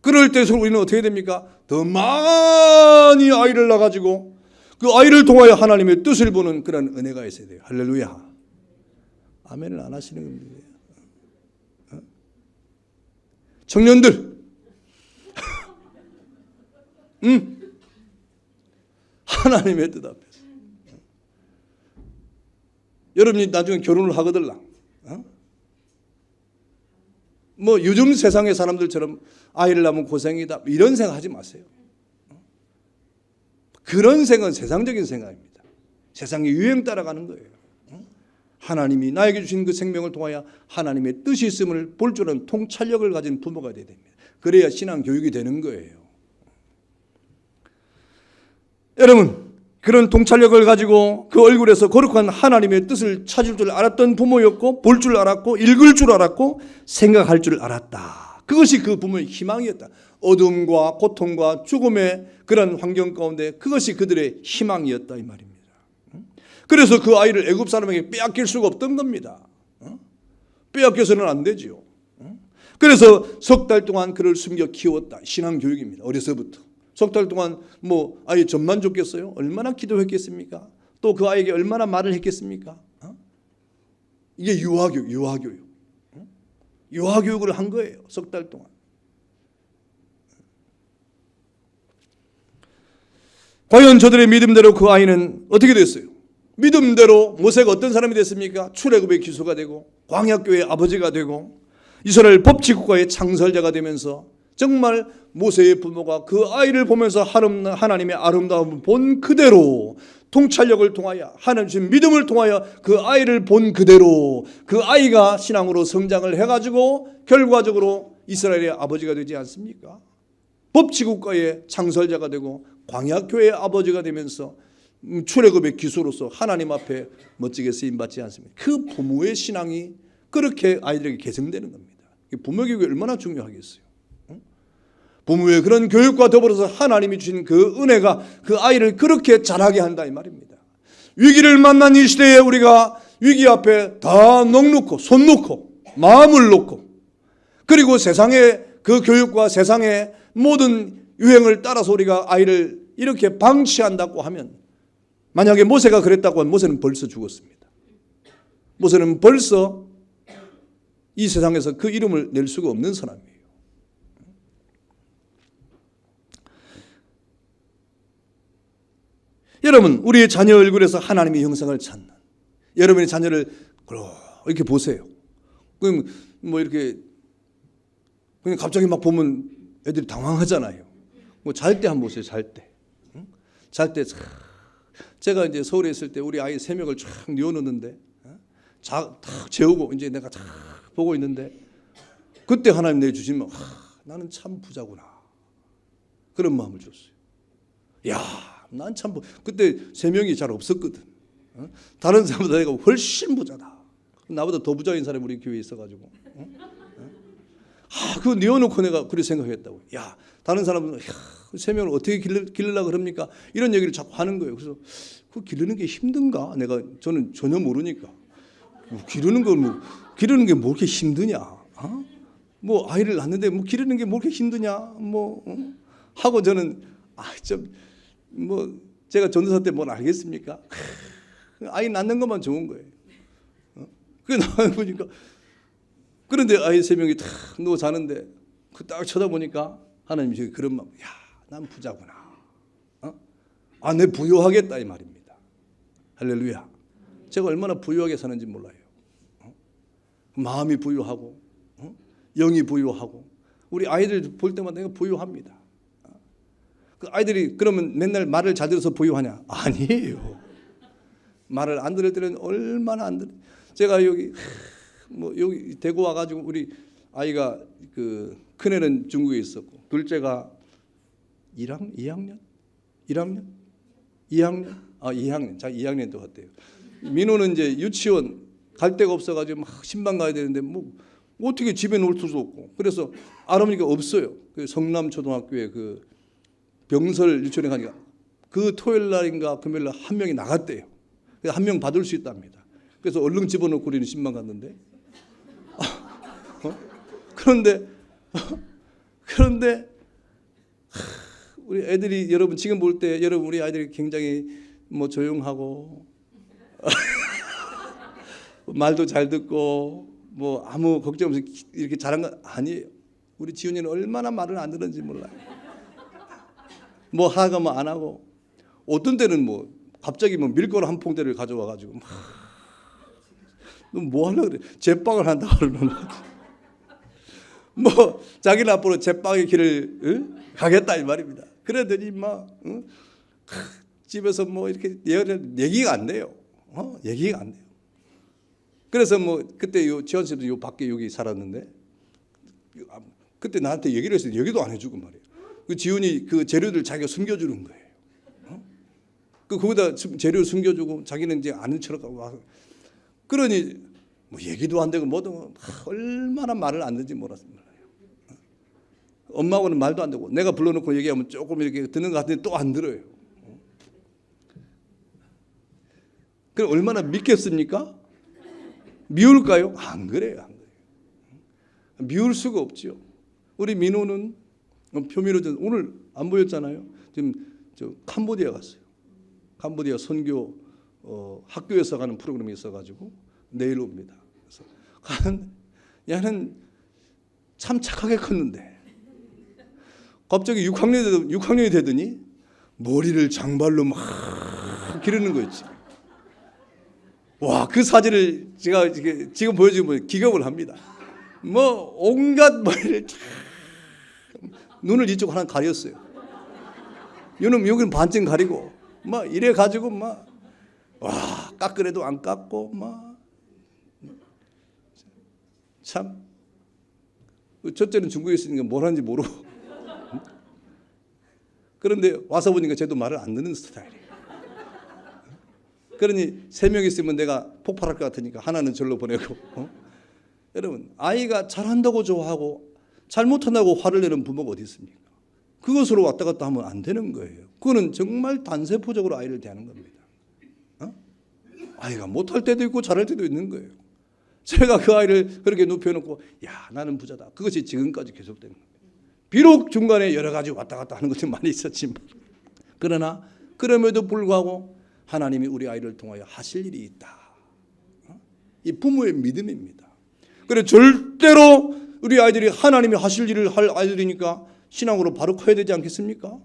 [SPEAKER 1] 그럴 때 우리는 어떻게 됩니까? 더 많이 아이를 낳아가지고 그 아이를 통하여 하나님의 뜻을 보는 그런 은혜가 있어야 돼요. 할렐루야. 아멘을 안 하시는 겁니다. 청년들, 하나님의 뜻 앞에서 여러분이 나중에 결혼을 하거들라, 뭐 요즘 세상의 사람들처럼 아이를 낳으면 고생이다 이런 생각하지 마세요. 그런 생각은 세상적인 생각입니다. 세상의 유행 따라가는 거예요. 하나님이 나에게 주신 그 생명을 통하여 하나님의 뜻이 있음을 볼 줄 아는 통찰력을 가진 부모가 되어야 됩니다. 그래야 신앙 교육이 되는 거예요. 여러분, 그런 통찰력을 가지고 그 얼굴에서 거룩한 하나님의 뜻을 찾을 줄 알았던 부모였고, 볼 줄 알았고, 읽을 줄 알았고, 생각할 줄 알았다. 그것이 그 부모의 희망이었다. 어둠과 고통과 죽음의 그런 환경 가운데 그것이 그들의 희망이었다 이 말입니다. 그래서 그 아이를 애굽 사람에게 빼앗길 수가 없던 겁니다. 빼앗겨서는 안 되지요. 그래서 석 달 동안 그를 숨겨 키웠다. 신앙 교육입니다. 어려서부터. 석 달 동안 뭐 아예 젖만 줬겠어요? 얼마나 기도했겠습니까? 또 그 아이에게 얼마나 말을 했겠습니까? 이게 유아교육. 유아교육을 한 거예요. 석 달 동안. 과연 저들의 믿음대로 그 아이는 어떻게 됐어요? 믿음대로 모세가 어떤 사람이 됐습니까? 출애굽의 기수가 되고 광야교회의 아버지가 되고 이스라엘 법치국가의 창설자가 되면서 정말 모세의 부모가 그 아이를 보면서 하나님의 아름다움을 본 그대로 통찰력을 통하여 하나님 주신 믿음을 통하여 그 아이를 본 그대로 그 아이가 신앙으로 성장을 해가지고 결과적으로 이스라엘의 아버지가 되지 않습니까? 법치국가의 창설자가 되고 광야교회의 아버지가 되면서 출애굽의 기수로서 하나님 앞에 멋지게 쓰임받지 않습니까? 그 부모의 신앙이 그렇게 아이들에게 개성되는 겁니다. 부모 교육이 얼마나 중요하겠어요. 부모의 그런 교육과 더불어서 하나님이 주신 그 은혜가 그 아이를 그렇게 자라게 한다 이 말입니다. 위기를 만난 이 시대에 우리가 위기 앞에 다 넋놓고 손 놓고 마음을 놓고 그리고 세상의 그 교육과 세상의 모든 유행을 따라서 우리가 아이를 이렇게 방치한다고 하면, 만약에 모세가 그랬다고 하면 모세는 벌써 죽었습니다. 모세는 벌써 이 세상에서 그 이름을 낼 수가 없는 사람이에요. 여러분, 우리의 자녀 얼굴에서 하나님의 형상을 찾는, 여러분의 자녀를 이렇게 보세요. 그럼 뭐 이렇게 그냥 갑자기 막 보면 애들이 당황하잖아요. 뭐 잘 때 한번 보세요. 잘 때. 잘 때 제가 이제 서울에 있을 때 우리 아이 3명을 쫙 뉘어놓는데 탁 재우고 이제 내가 탁 보고 있는데 그때 하나님 내주시면 나는 참 부자구나. 그런 마음을 줬어요. 야, 난 참 그때 3명이 잘 없었거든. 다른 사람보다 내가 훨씬 부자다. 나보다 더 부자인 사람이 우리 교회에 있어가지고. 그거 뉘어놓고 내가 그렇게 생각했다고. 야, 다른 사람은 3명을 어떻게 기르려고 그럽니까? 이런 얘기를 자꾸 하는 거예요. 그래서 그 기르는 게 힘든가? 저는 전혀 모르니까. 기르는 게 뭐 이렇게 힘드냐? 뭐 아이를 낳는데 뭐 기르는 게 뭐 이렇게 힘드냐? 하고 저는 제가 전도사 때 뭘 알겠습니까? 아이 낳는 것만 좋은 거예요. 그게 나와보니까 그런데 아이 3명이 탁 누워 자는데 딱 쳐다보니까 하나님이 그런 마음, 야, 난 부자구나. 내 부유하겠다 이 말입니다. 할렐루야. 제가 얼마나 부유하게 사는지 몰라요. 마음이 부유하고 영이 부유하고 우리 아이들 볼 때마다 내가 부유합니다. 그 아이들이 그러면 맨날 말을 잘 들어서 부유하냐? 아니에요. 말을 안 들을 때는 얼마나 안 들어. 제가 여기 대구 와가지고 우리 아이가 그 큰애는 중국에 있었고 둘째가 2학년? 자 2학년 또 갔대요. 민호는 이제 유치원 갈 데가 없어가지고 막 신방 가야 되는데 뭐 어떻게 집에 놓을 수도 없고 그래서 알아보니까 없어요. 그 성남초등학교에 그 병설 유치원에 가니까 그 토요일 날인가 금요일 날 한 명이 나갔대요. 그래서 한 명 받을 수 있답니다. 그래서 얼른 집어넣고 우리는 신방 갔는데 그런데 우리 애들이 여러분 지금 볼 때 여러분 우리 아이들이 굉장히 뭐 조용하고 말도 잘 듣고 뭐 아무 걱정 없이 이렇게 잘한 건 아니에요. 우리 지훈이는 얼마나 말을 안 듣는지 몰라요. 뭐 하가면 안 하고 어떤 때는 뭐 갑자기 뭐 밀가루 한 봉대를 가져와 가지고 너 뭐 하려고 그래? 제빵을 한다 그러는 뭐 자기는 앞으로 제빵의 길을 가겠다 이 말입니다. 그러더니 막 집에서 뭐 이렇게 얘기가 안 돼요. 얘기가 안 돼요.
[SPEAKER 2] 그래서 뭐 그때 요 지원 씨도 요 밖에 여기 살았는데 그때 나한테 얘기를 했어요. 얘기도 안 해주고 말이에요. 그 지훈이 그 재료들 자기가 숨겨주는 거예요. 그 거기다 재료 숨겨주고 자기는 이제 아는 척하고 와. 그러니 뭐 얘기도 안 되고 뭐도 얼마나 말을 안 듣는지 몰랐습니다. 엄마하고는 말도 안 되고 내가 불러놓고 얘기하면 조금 이렇게 듣는 것 같은데 또 안 들어요. 그럼 얼마나 믿겠습니까? 미울까요? 안 그래요. 안 그래요. 미울 수가 없죠. 우리 민호는 표미로 오늘 안 보였잖아요. 지금 저 캄보디아 갔어요. 캄보디아 선교 학교에서 가는 프로그램이 있어가지고 내일 옵니다. 그래서 얘는 참 착하게 컸는데 갑자기 6학년이 되더니 머리를 장발로 막 기르는 거 있지. 와, 그 사진을 제가 지금 보여주면 기겁을 합니다. 뭐 온갖 머리를 참 눈을 이쪽 하나 가렸어요. 여기는 반쯤 가리고 막 이래 가지고 막 와, 깎으래도 안 깎고 막 참 첫째는 중국에 있으니까 뭘 하는지 모르고 그런데 와서 보니까 쟤도 말을 안 듣는 스타일이에요. 그러니 3명 있으면 내가 폭발할 것 같으니까 하나는 절로 보내고 여러분 아이가 잘한다고 좋아하고 잘못한다고 화를 내는 부모가 어디 있습니까? 그것으로 왔다 갔다 하면 안 되는 거예요. 그거는 정말 단세포적으로 아이를 대하는 겁니다. 아이가 못할 때도 있고 잘할 때도 있는 거예요. 제가 그 아이를 그렇게 눕혀놓고 야 나는 부자다. 그것이 지금까지 계속되는 겁니다. 비록 중간에 여러 가지 왔다 갔다 하는 것이 많이 있었지만 그러나 그럼에도 불구하고 하나님이 우리 아이를 통하여 하실 일이 있다. 이 부모의 믿음입니다. 그래 절대로 우리 아이들이 하나님이 하실 일을 할 아이들이니까 신앙으로 바로 커야 되지 않겠습니까?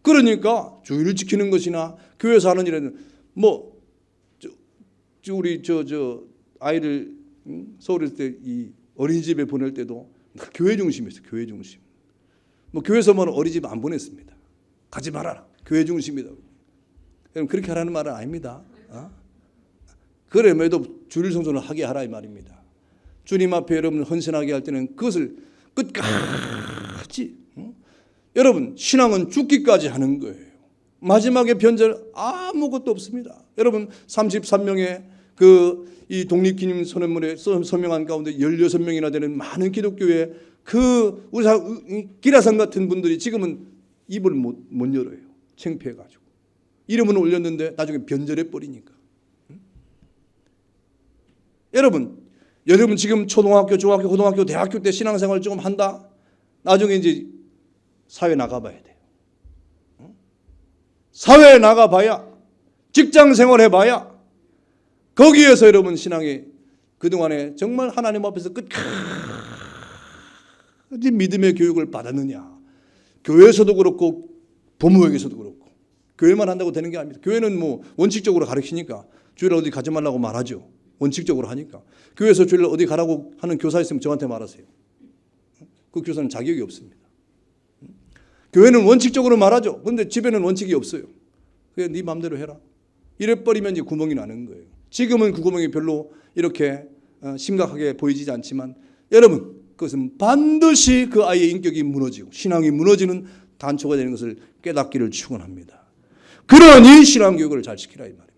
[SPEAKER 2] 그러니까 주의를 지키는 것이나 교회에서 하는 일은 뭐 우리 아이를 서울에 때 이 어린이집에 보낼 때도 교회 중심이었어요. 교회 중심. 뭐 교회에서만 어린이집 안 보냈습니다. 가지 말아라. 교회 중심이다. 여러분 그렇게 하라는 말은 아닙니다. 그럼에도 주일 성전을 하게 하라 이 말입니다. 주님 앞에 여러분 헌신하게 할 때는 그것을 끝까지 여러분 신앙은 죽기까지 하는 거예요. 마지막에 변절 아무것도 없습니다. 여러분 33명의 이 독립기념 선언문에 서명한 가운데 16명이나 되는 많은 기독교의 우리 기라상 같은 분들이 지금은 입을 못 열어요. 창피해가지고. 이름은 올렸는데 나중에 변절해 버리니까. 여러분 지금 초등학교, 중학교, 고등학교, 대학교 때 신앙생활 조금 한다. 나중에 이제 사회 나가봐야 돼요. 사회에 나가봐야 직장 생활해봐야 거기에서 여러분 신앙이 그동안에 정말 하나님 앞에서 끝까지 믿음의 교육을 받았느냐. 교회에서도 그렇고 부모에게서도 그렇고 교회만 한다고 되는 게 아닙니다. 교회는 뭐 원칙적으로 가르치니까 주일 어디 가지 말라고 말하죠. 원칙적으로 하니까. 교회에서 주일 어디 가라고 하는 교사 있으면 저한테 말하세요. 그 교사는 자격이 없습니다. 교회는 원칙적으로 말하죠. 그런데 집에는 원칙이 없어요. 그냥 네 마음대로 해라. 이래버리면 이제 구멍이 나는 거예요. 지금은 그 구멍이 별로 이렇게 심각하게 보이지 않지만 여러분 그것은 반드시 그 아이의 인격이 무너지고 신앙이 무너지는 단초가 되는 것을 깨닫기를 축원합니다. 그러니 신앙교육을 잘 시키라 이 말입니다.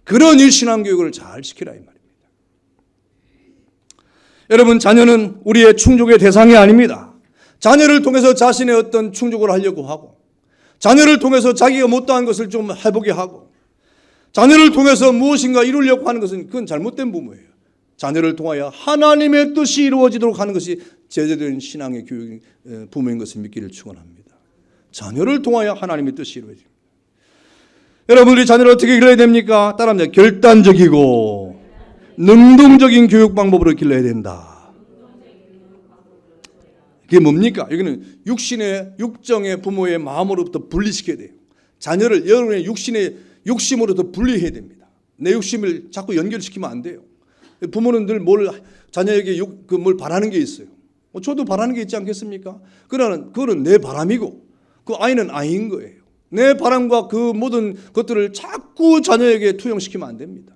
[SPEAKER 2] 그러니 신앙교육을 잘 시키라 이 말입니다. 여러분 자녀는 우리의 충족의 대상이 아닙니다. 자녀를 통해서 자신의 어떤 충족을 하려고 하고 자녀를 통해서 자기가 못다한 것을 좀 해보게 하고 자녀를 통해서 무엇인가 이루려고 하는 것은 그건 잘못된 부모예요. 자녀를 통하여 하나님의 뜻이 이루어지도록 하는 것이 제대로 된 신앙의 교육 부모인 것을 믿기를 축원합니다. 자녀를 통하여 하나님의 뜻이 이루어집니다. 여러분 우리 자녀를 어떻게 길러야 됩니까? 따라합니다. 결단적이고 능동적인 교육 방법으로 길러야 된다. 그게 뭡니까? 여기는 육정의 부모의 마음으로부터 분리시켜야 돼요. 자녀를 여러분의 육신의 욕심으로부터 분리해야 됩니다. 내 욕심을 자꾸 연결시키면 안 돼요. 부모는 늘 자녀에게 뭘 바라는 게 있어요. 저도 바라는 게 있지 않겠습니까? 그거는 내 바람이고 그 아이는 아이인 거예요. 내 바람과 그 모든 것들을 자꾸 자녀에게 투영시키면 안 됩니다.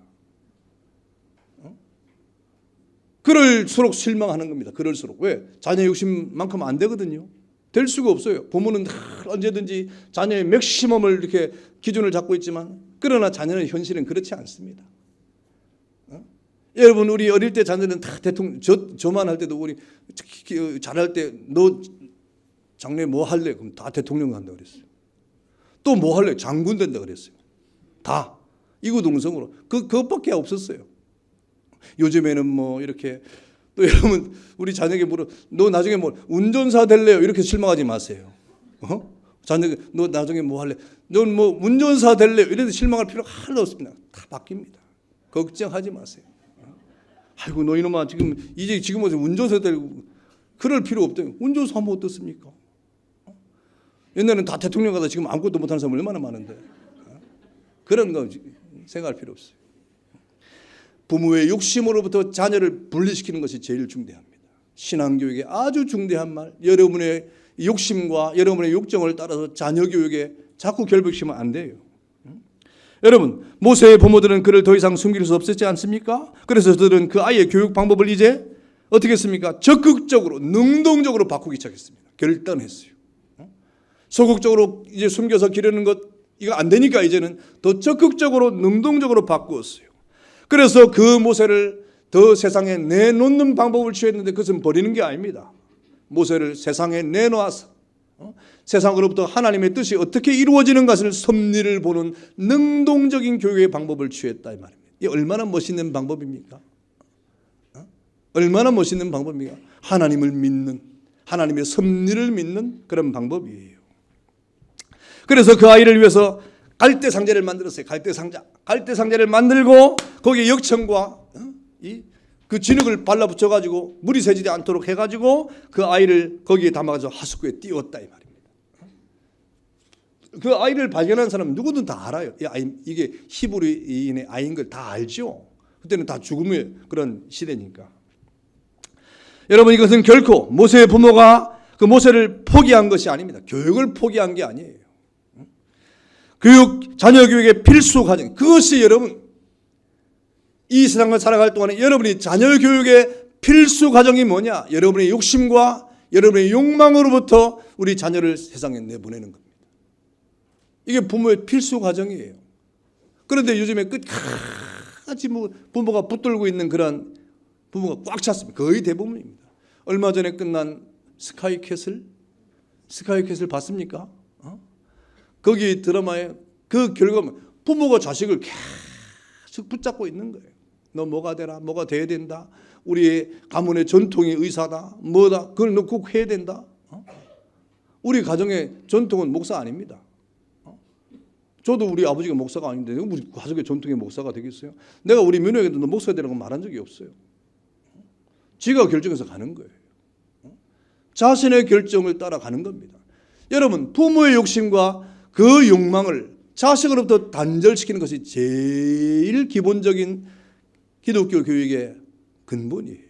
[SPEAKER 2] 그럴수록 실망하는 겁니다. 그럴수록. 왜? 자녀 욕심만큼 안 되거든요. 될 수가 없어요. 부모는 언제든지 자녀의 맥시멈을 이렇게 기준을 잡고 있지만, 그러나 자녀의 현실은 그렇지 않습니다. 여러분, 우리 어릴 때 자녀는 다 대통령, 저만 할 때도 우리 잘할 때 너 장래 뭐 할래? 그럼 다 대통령 간다 그랬어요. 또 뭐 할래? 장군 된다 그랬어요. 다 이구동성으로. 그것밖에 없었어요. 요즘에는 뭐 이렇게, 또 여러분 우리 자녀에게 물어, 너 나중에 뭐 운전사 될래요? 이렇게 실망하지 마세요. 자녀에게 너 나중에 뭐 할래? 넌 뭐 운전사 될래요? 이래도 실망할 필요가 하나도 없습니다. 다 바뀝니다. 걱정하지 마세요. 아이고 너 이놈아 지금 와서 운전사 되고 그럴 필요 없대요. 운전사 하면 어떻습니까? 옛날에는 다 대통령 가다 지금 아무것도 못하는 사람 얼마나 많은데. 그런 거 생각할 필요 없어요. 부모의 욕심으로부터 자녀를 분리시키는 것이 제일 중대합니다. 신앙교육의 아주 중대한 말, 여러분의 욕심과 여러분의 욕정을 따라서 자녀 교육에 자꾸 결벽시키면 안 돼요. 여러분, 모세의 부모들은 그를 더 이상 숨길 수 없었지 않습니까? 그래서 그들은 그 아이의 교육 방법을 이제 어떻게 했습니까? 적극적으로, 능동적으로 바꾸기 시작했습니다. 결단했어요. 소극적으로 이제 숨겨서 기르는 것 이거 안 되니까 이제는 더 적극적으로, 능동적으로 바꾸었어요. 그래서 그 모세를 더 세상에 내놓는 방법을 취했는데, 그것은 버리는 게 아닙니다. 모세를 세상에 내놓아서 세상으로부터 하나님의 뜻이 어떻게 이루어지는 것을 섭리를 보는 능동적인 교육의 방법을 취했다 이 말입니다. 이 얼마나 멋있는 방법입니까? 얼마나 멋있는 방법입니까? 하나님을 믿는, 하나님의 섭리를 믿는 그런 방법이에요. 그래서 그 아이를 위해서 갈대 상자를 만들었어요. 갈대 상자를 만들고 거기에 역청과 그 진흙을 발라붙여 가지고 물이 새지지 않도록 해가지고 그 아이를 거기에 담아서 하수구에 띄웠다 이 말입니다. 그 아이를 발견한 사람은 누구든 다 알아요. 이게 히브리인의 아이인 걸 다 알죠. 그때는 다 죽음의 그런 시대니까. 여러분, 이것은 결코 모세의 부모가 그 모세를 포기한 것이 아닙니다. 교육을 포기한 게 아니에요. 자녀 교육의 필수 과정, 그것이 여러분 이 세상을 살아갈 동안에 여러분이 자녀 교육의 필수 과정이 뭐냐? 여러분의 욕심과 여러분의 욕망으로부터 우리 자녀를 세상에 내보내는 겁니다. 이게 부모의 필수 과정이에요. 그런데 요즘에 끝까지 뭐 부모가 붙들고 있는 그런 부모가 꽉 찼습니다. 거의 대부분입니다. 얼마 전에 끝난 스카이캐슬 봤습니까? 거기 드라마에 그 결과는 부모가 자식을 계속 붙잡고 있는 거예요. 너 뭐가 되라, 뭐가 돼야 된다. 우리의 가문의 전통이 의사다, 뭐다. 그걸 너 꼭 해야 된다. 우리 가정의 전통은 목사 아닙니다. 저도 우리 아버지가 목사가 아닌데 우리 가족의 전통의 목사가 되겠어요? 내가 우리 며느리에게도 너 목사가 되라고 말한 적이 없어요. 지가 결정해서 가는 거예요. 자신의 결정을 따라가는 겁니다. 여러분, 부모의 욕심과 그 욕망을 자식으로부터 단절시키는 것이 제일 기본적인 기독교 교육의 근본이에요.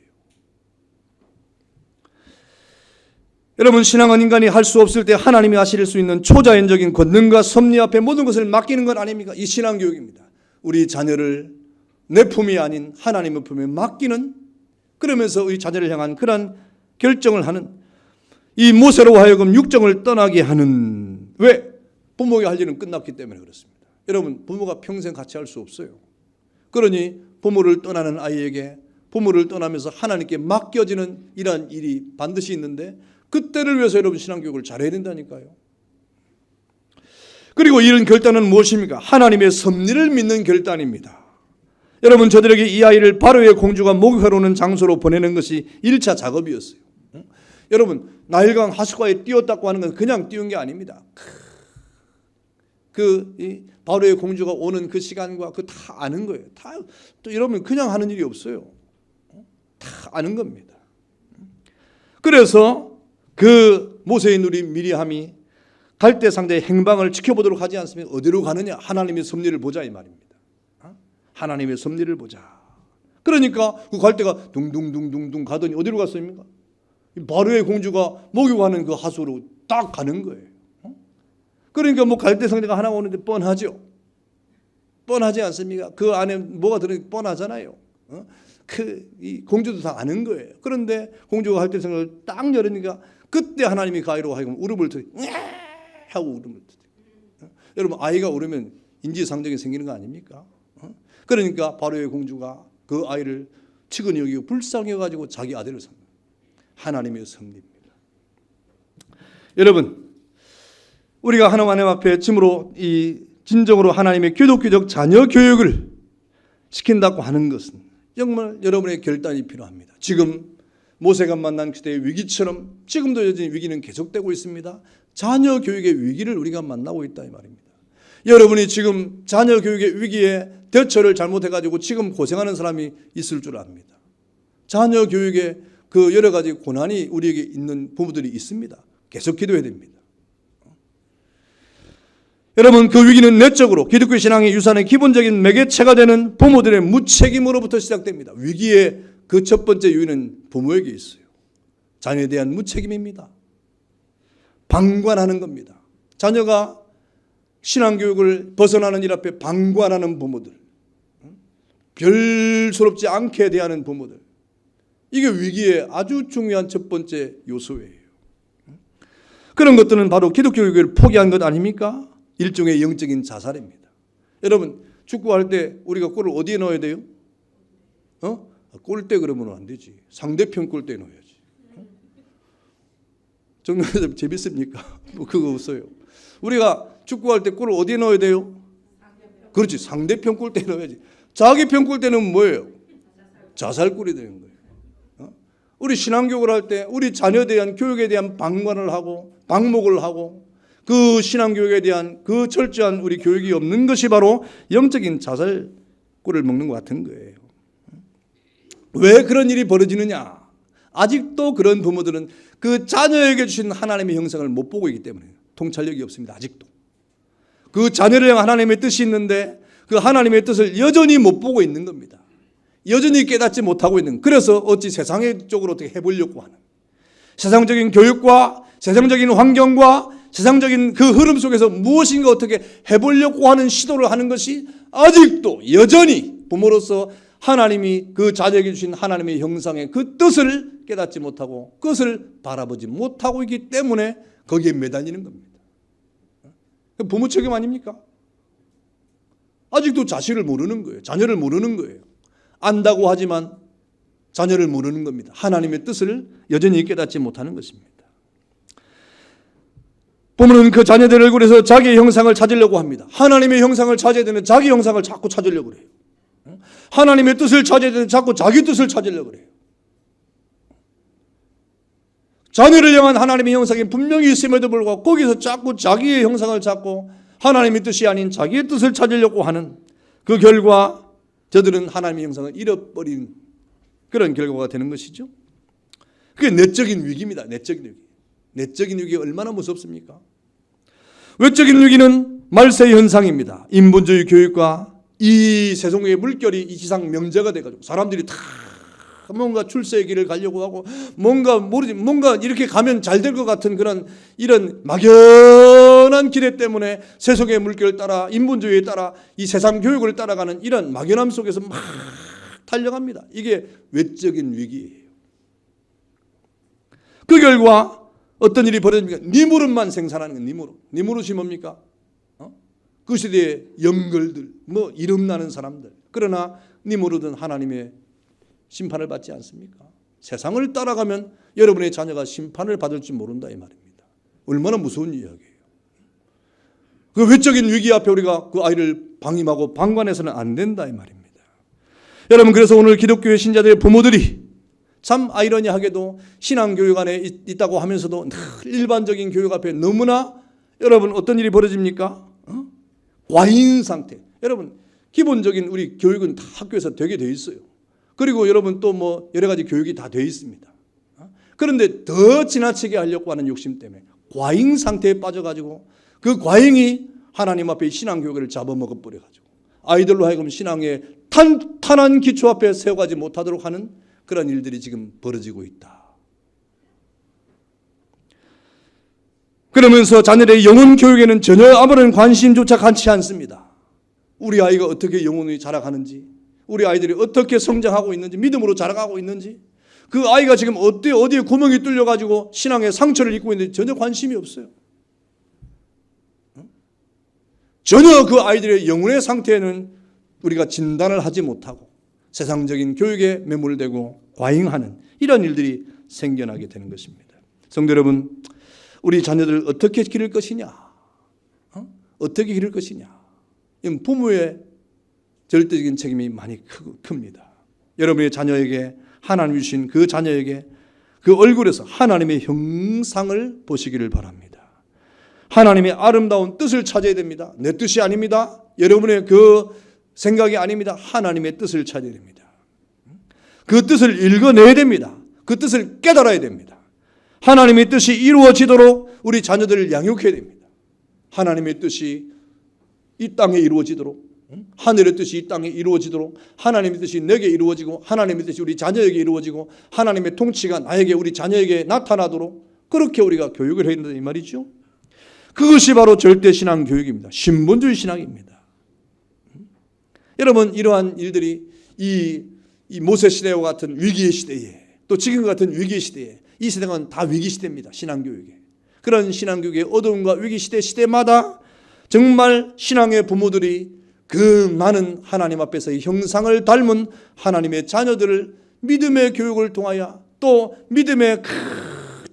[SPEAKER 2] 여러분, 신앙은 인간이 할 수 없을 때 하나님이 하실 수 있는 초자연적인 권능과 섭리 앞에 모든 것을 맡기는 건 아닙니까? 이 신앙 교육입니다. 우리 자녀를 내 품이 아닌 하나님의 품에 맡기는, 그러면서 우리 자녀를 향한 그런 결정을 하는, 이 모세로 하여금 육정을 떠나게 하는, 왜? 부모가 할 일은 끝났기 때문에 그렇습니다. 여러분, 부모가 평생 같이 할 수 없어요. 그러니 부모를 떠나는 아이에게 부모를 떠나면서 하나님께 맡겨지는 이러한 일이 반드시 있는데, 그때를 위해서 여러분 신앙교육을 잘해야 된다니까요. 그리고 이런 결단은 무엇입니까? 하나님의 섭리를 믿는 결단입니다. 여러분, 저들에게 이 아이를 바로의 공주가 목욕하러 오는 장소로 보내는 것이 1차 작업이었어요. 여러분, 나일강 하수가에 띄웠다고 하는 건 그냥 띄운 게 아닙니다. 바로의 공주가 오는 그 시간과 그 다 아는 거예요. 또 이러면 그냥 하는 일이 없어요. 다 아는 겁니다. 그래서 그 모세의 누리 미리암이 갈대 상자의 행방을 지켜보도록 하지 않습니까? 어디로 가느냐? 하나님의 섭리를 보자 이 말입니다. 하나님의 섭리를 보자. 그러니까 그 갈대가 둥둥둥둥둥 가더니 어디로 갔습니까? 바로의 공주가 목욕하는 그 하수로 딱 가는 거예요. 그러니까 뭐 갈대 상자가 하나 오는데 뻔하죠. 뻔하지 않습니까? 그 안에 뭐가 들어있는 게 뻔하잖아요. 이 공주도 다 아는 거예요. 그런데 공주가 할때성을 딱 열으니까 그때 하나님이 그 아이로 하여금 울음을 터뜨려 하고 울음을 터뜨려. 여러분 아이가 울으면 인지상정이 생기는 거 아닙니까? 그러니까 바로의 공주가 그 아이를 측은히 여기고 불쌍해가지고 자기 아들을 산 거예요. 하나님의 섭리입니다. 여러분 우리가 하나님 앞에 짐으로 이 진정으로 하나님의 기독교적 자녀 교육을 시킨다고 하는 것은 정말 여러분의 결단이 필요합니다. 지금 모세가 만난 그때의 위기처럼 지금도 여전히 위기는 계속되고 있습니다. 자녀 교육의 위기를 우리가 만나고 있다 이 말입니다. 여러분이 지금 자녀 교육의 위기에 대처를 잘못해가지고 지금 고생하는 사람이 있을 줄 압니다. 자녀 교육에 그 여러 가지 고난이 우리에게 있는 부부들이 있습니다. 계속 기도해야 됩니다. 여러분 그 위기는 내적으로 기독교 신앙의 유산의 기본적인 매개체가 되는 부모들의 무책임으로부터 시작됩니다. 위기의 그 첫 번째 요인은 부모에게 있어요. 자녀에 대한 무책임입니다. 방관하는 겁니다. 자녀가 신앙교육을 벗어나는 일 앞에 방관하는 부모들, 별스럽지 않게 대하는 부모들, 이게 위기의 아주 중요한 첫 번째 요소예요. 그런 것들은 바로 기독교 교육을 포기한 것 아닙니까? 일종의 영적인 자살입니다. 여러분 축구할 때 우리가 골을 어디에 넣어야 돼요? 골대 그러면 안 되지. 상대편 골대에 넣어야지. 정말 재밌습니까? 뭐 그거 없어요. 우리가 축구할 때 골을 어디에 넣어야 돼요? 그렇지. 상대편 골대에 넣어야지. 자기 편 골대는 뭐예요? 자살골이 되는 거예요. 우리 신앙교육을 할 때 우리 자녀에 대한 교육에 대한 방관을 하고 방목을 하고 그 신앙교육에 대한 그 철저한 우리 교육이 없는 것이 바로 영적인 자살골을 먹는 것 같은 거예요. 왜 그런 일이 벌어지느냐? 아직도 그런 부모들은 그 자녀에게 주신 하나님의 형상을 못 보고 있기 때문에 통찰력이 없습니다. 아직도. 그 자녀를 향한 하나님의 뜻이 있는데 그 하나님의 뜻을 여전히 못 보고 있는 겁니다. 여전히 깨닫지 못하고 있는. 그래서 어찌 세상의 쪽으로 어떻게 해보려고 하는. 세상적인 교육과 세상적인 환경과 세상적인 그 흐름 속에서 무엇인가 어떻게 해보려고 하는 시도를 하는 것이 아직도 여전히 부모로서 하나님이 그 자녀에게 주신 하나님의 형상의 그 뜻을 깨닫지 못하고 그것을 바라보지 못하고 있기 때문에 거기에 매달리는 겁니다. 부모 책임 아닙니까? 아직도 자식을 모르는 거예요. 자녀를 모르는 거예요. 안다고 하지만 자녀를 모르는 겁니다. 하나님의 뜻을 여전히 깨닫지 못하는 것입니다. 부모는 그 자녀들 얼굴에서 자기의 형상을 찾으려고 합니다. 하나님의 형상을 찾아야 되는 자기 형상을 자꾸 찾으려고 그래요. 하나님의 뜻을 찾아야 되는 자꾸 자기 뜻을 찾으려고 그래요. 자녀를 향한 하나님의 형상이 분명히 있음에도 불구하고 거기서 자꾸 자기의 형상을 찾고 하나님의 뜻이 아닌 자기의 뜻을 찾으려고 하는 그 결과 저들은 하나님의 형상을 잃어버린 그런 결과가 되는 것이죠. 그게 내적인 위기입니다. 내적인 위기. 내적인 위기가 얼마나 무섭습니까? 외적인 위기는 말세 현상입니다. 인본주의 교육과 이 세상의 물결이 이 지상 명제가 돼가지고 사람들이 다 뭔가 출세의 길을 가려고 하고 뭔가 모르지 뭔가 이렇게 가면 잘 될 것 같은 그런 이런 막연한 기대 때문에 세속의 물결을 따라 인본주의에 따라 이 세상 교육을 따라가는 이런 막연함 속에서 막 달려갑니다. 이게 외적인 위기예요. 그 결과 어떤 일이 벌어집니까? 니무릇만 생산하는 거예요. 니무릇. 니무릇이 뭡니까? 그 시대의 영걸들, 뭐 이름 나는 사람들. 그러나 니무릇은 하나님의 심판을 받지 않습니까? 세상을 따라가면 여러분의 자녀가 심판을 받을 줄 모른다 이 말입니다. 얼마나 무서운 이야기예요. 그 외적인 위기 앞에 우리가 그 아이를 방임하고 방관해서는 안 된다 이 말입니다. 여러분 그래서 오늘 기독교의 신자들의 부모들이 참 아이러니하게도 신앙교육 안에 있다고 하면서도 늘 일반적인 교육 앞에 너무나 여러분 어떤 일이 벌어집니까? 과잉 상태. 여러분 기본적인 우리 교육은 다 학교에서 되게 돼 있어요. 그리고 여러분 또 뭐 여러 가지 교육이 다 돼 있습니다. 그런데 더 지나치게 하려고 하는 욕심 때문에 과잉 상태에 빠져가지고 그 과잉이 하나님 앞에 신앙교육을 잡아먹어버려가지고 아이들로 하여금 신앙의 탄탄한 기초 앞에 세워가지 못하도록 하는 그런 일들이 지금 벌어지고 있다. 그러면서 자녀의 영혼 교육에는 전혀 아무런 관심조차 갖지 않습니다. 우리 아이가 어떻게 영혼이 자라가는지 우리 아이들이 어떻게 성장하고 있는지, 믿음으로 자라가고 있는지, 그 아이가 지금 어디에 구멍이 뚫려가지고 신앙의 상처를 입고 있는지 전혀 관심이 없어요. 전혀 그 아이들의 영혼의 상태에는 우리가 진단을 하지 못하고 세상적인 교육에 매몰되고 과잉하는 이런 일들이 생겨나게 되는 것입니다. 성도 여러분, 우리 자녀들을 어떻게 기를 것이냐? 어떻게 기를 것이냐? 이건 부모의 절대적인 책임이 많이 큽니다. 여러분의 자녀에게 하나님이 주신 그 자녀에게 그 얼굴에서 하나님의 형상을 보시기를 바랍니다. 하나님의 아름다운 뜻을 찾아야 됩니다. 내 뜻이 아닙니다. 여러분의 그 생각이 아닙니다. 하나님의 뜻을 찾아야 됩니다. 그 뜻을 읽어내야 됩니다. 그 뜻을 깨달아야 됩니다. 하나님의 뜻이 이루어지도록 우리 자녀들을 양육해야 됩니다. 하나님의 뜻이 이 땅에 이루어지도록, 하늘의 뜻이 이 땅에 이루어지도록, 하나님의 뜻이 내게 이루어지고 하나님의 뜻이 우리 자녀에게 이루어지고 하나님의 통치가 나에게, 우리 자녀에게 나타나도록 그렇게 우리가 교육을 해야 된다 이 말이죠. 그것이 바로 절대신앙 교육입니다. 신본주의 신앙입니다. 여러분, 이러한 일들이 이 모세 시대와 같은 위기의 시대에, 또 지금과 같은 위기의 시대에, 이 세상은 다 위기 시대입니다. 신앙교육에. 그런 신앙교육의 어두움과 위기 시대마다 정말 신앙의 부모들이 그 많은 하나님 앞에서의 형상을 닮은 하나님의 자녀들을 믿음의 교육을 통하여, 또 믿음의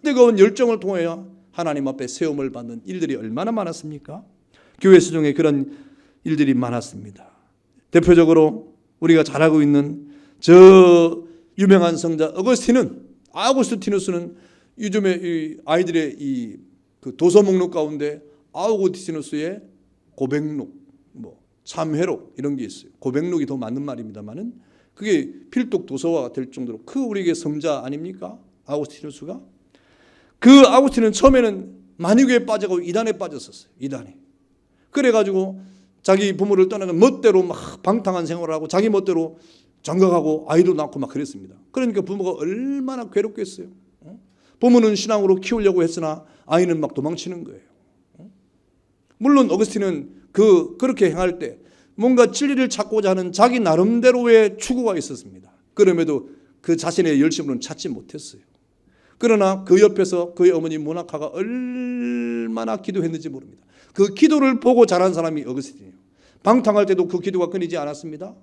[SPEAKER 2] 뜨거운 열정을 통하여 하나님 앞에 세움을 받는 일들이 얼마나 많았습니까? 교회 수중에 그런 일들이 많았습니다. 대표적으로 우리가 잘 알고 있는 저 유명한 성자 아우구스티누스는 요즘에 이 아이들의 이 그 도서 목록 가운데 아우구스티누스의 고백록, 참회록 이런 게 있어요. 고백록이 더 맞는 말입니다만은 그게 필독 도서가 될 정도로 그 우리에게 성자 아닙니까? 아우구스티누스가. 그 아우구스티는 처음에는 만유교에 빠져가고 이단에 빠졌었어요. 이단에. 그래가지고 자기 부모를 떠나서 멋대로 막 방탕한 생활을 하고 자기 멋대로 장가가고 아이도 낳고 막 그랬습니다. 그러니까 부모가 얼마나 괴롭겠어요. 부모는 신앙으로 키우려고 했으나 아이는 막 도망치는 거예요. 물론 어거스틴은 그렇게 행할 때 뭔가 진리를 찾고자 하는 자기 나름대로의 추구가 있었습니다. 그럼에도 그 자신의 열심으로는 찾지 못했어요. 그러나 그 옆에서 그의 어머니 모나카가 얼마나 기도했는지 모릅니다. 그 기도를 보고 자란 사람이 어거스틴이에요. 방탕할 때도 그 기도가 끊이지 않았습니다.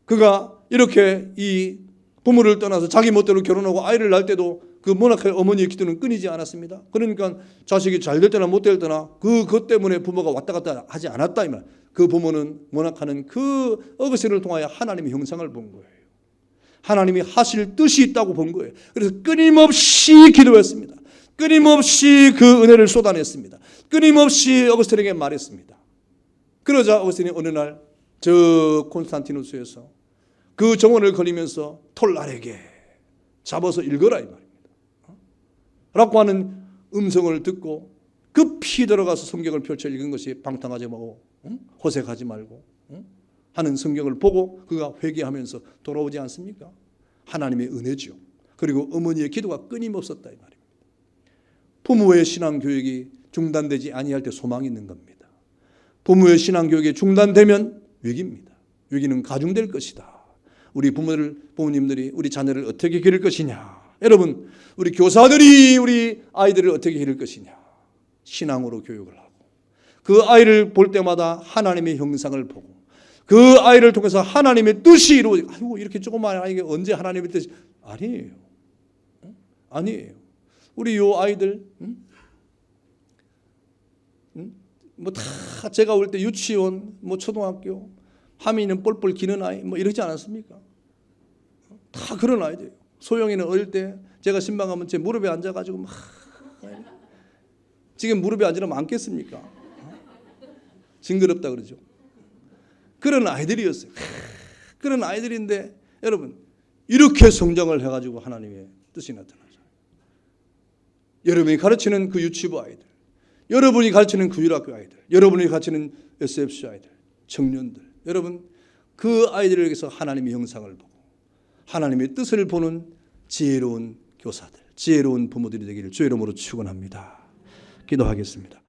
[SPEAKER 2] 그가 이렇게 이 부모를 떠나서 자기 멋대로 결혼하고 아이를 낳을 때도 그 모나카의 어머니의 기도는 끊이지 않았습니다. 그러니까 자식이 잘 될 때나 못 될 때나 그것 때문에 부모가 왔다 갔다 하지 않았다 이 말. 그 부모는, 모나카는 그 어거스틴을 통하여 하나님의 형상을 본 거예요. 하나님이 하실 뜻이 있다고 본 거예요. 그래서 끊임없이 기도했습니다. 끊임없이 그 은혜를 쏟아냈습니다. 끊임없이 어거스틴에게 말했습니다. 그러자 어거스틴이 어느 날 저 콘스탄티누스에서 그 정원을 거리면서 톨날에게 잡아서 읽어라 이 말입니다. 라고 하는 음성을 듣고 급히 들어가서 성경을 펼쳐 읽은 것이 방탕하지 말고 호색하지 말고 하는 성경을 보고 그가 회개하면서 돌아오지 않습니까? 하나님의 은혜죠. 그리고 어머니의 기도가 끊임없었다 이 말입니다. 부모의 신앙교육이 중단되지 아니할 때 소망이 있는 겁니다. 부모의 신앙교육이 중단되면 위기입니다. 위기는 가중될 것이다. 우리 부모님들이 우리 자녀를 어떻게 기를 것이냐. 여러분, 우리 교사들이 우리 아이들을 어떻게 기를 것이냐. 신앙으로 교육을 하고 그 아이를 볼 때마다 하나님의 형상을 보고 그 아이를 통해서 하나님의 뜻이 이루어지고, 아이고 이렇게 조그마한 아이가 언제 하나님의 뜻이, 아니에요. 아니에요. 우리 요 아이들 뭐 다 제가 올 때 유치원, 뭐 초등학교, 하민이는 뻘뻘 기는 아이, 뭐 이러지 않았습니까? 다 그런 아이들이에요. 소영이는 어릴 때 제가 신방 가면 제 무릎에 앉아가지고 막, 지금 무릎에 앉으면 앉겠습니까? 징그럽다 그러죠. 그런 아이들이었어요. 그런 아이들인데 여러분 이렇게 성장을 해가지고 하나님의 뜻이 나타나죠. 여러분이 가르치는 그 유치부 아이들, 여러분이 가르치는 그 유학교 아이들, 여러분이 가르치는 SFC 아이들, 청년들, 여러분 그 아이들에게서 하나님의 형상을 보고 하나님의 뜻을 보는 지혜로운 교사들, 지혜로운 부모들이 되기를 주의 이름으로 축원합니다. 기도하겠습니다.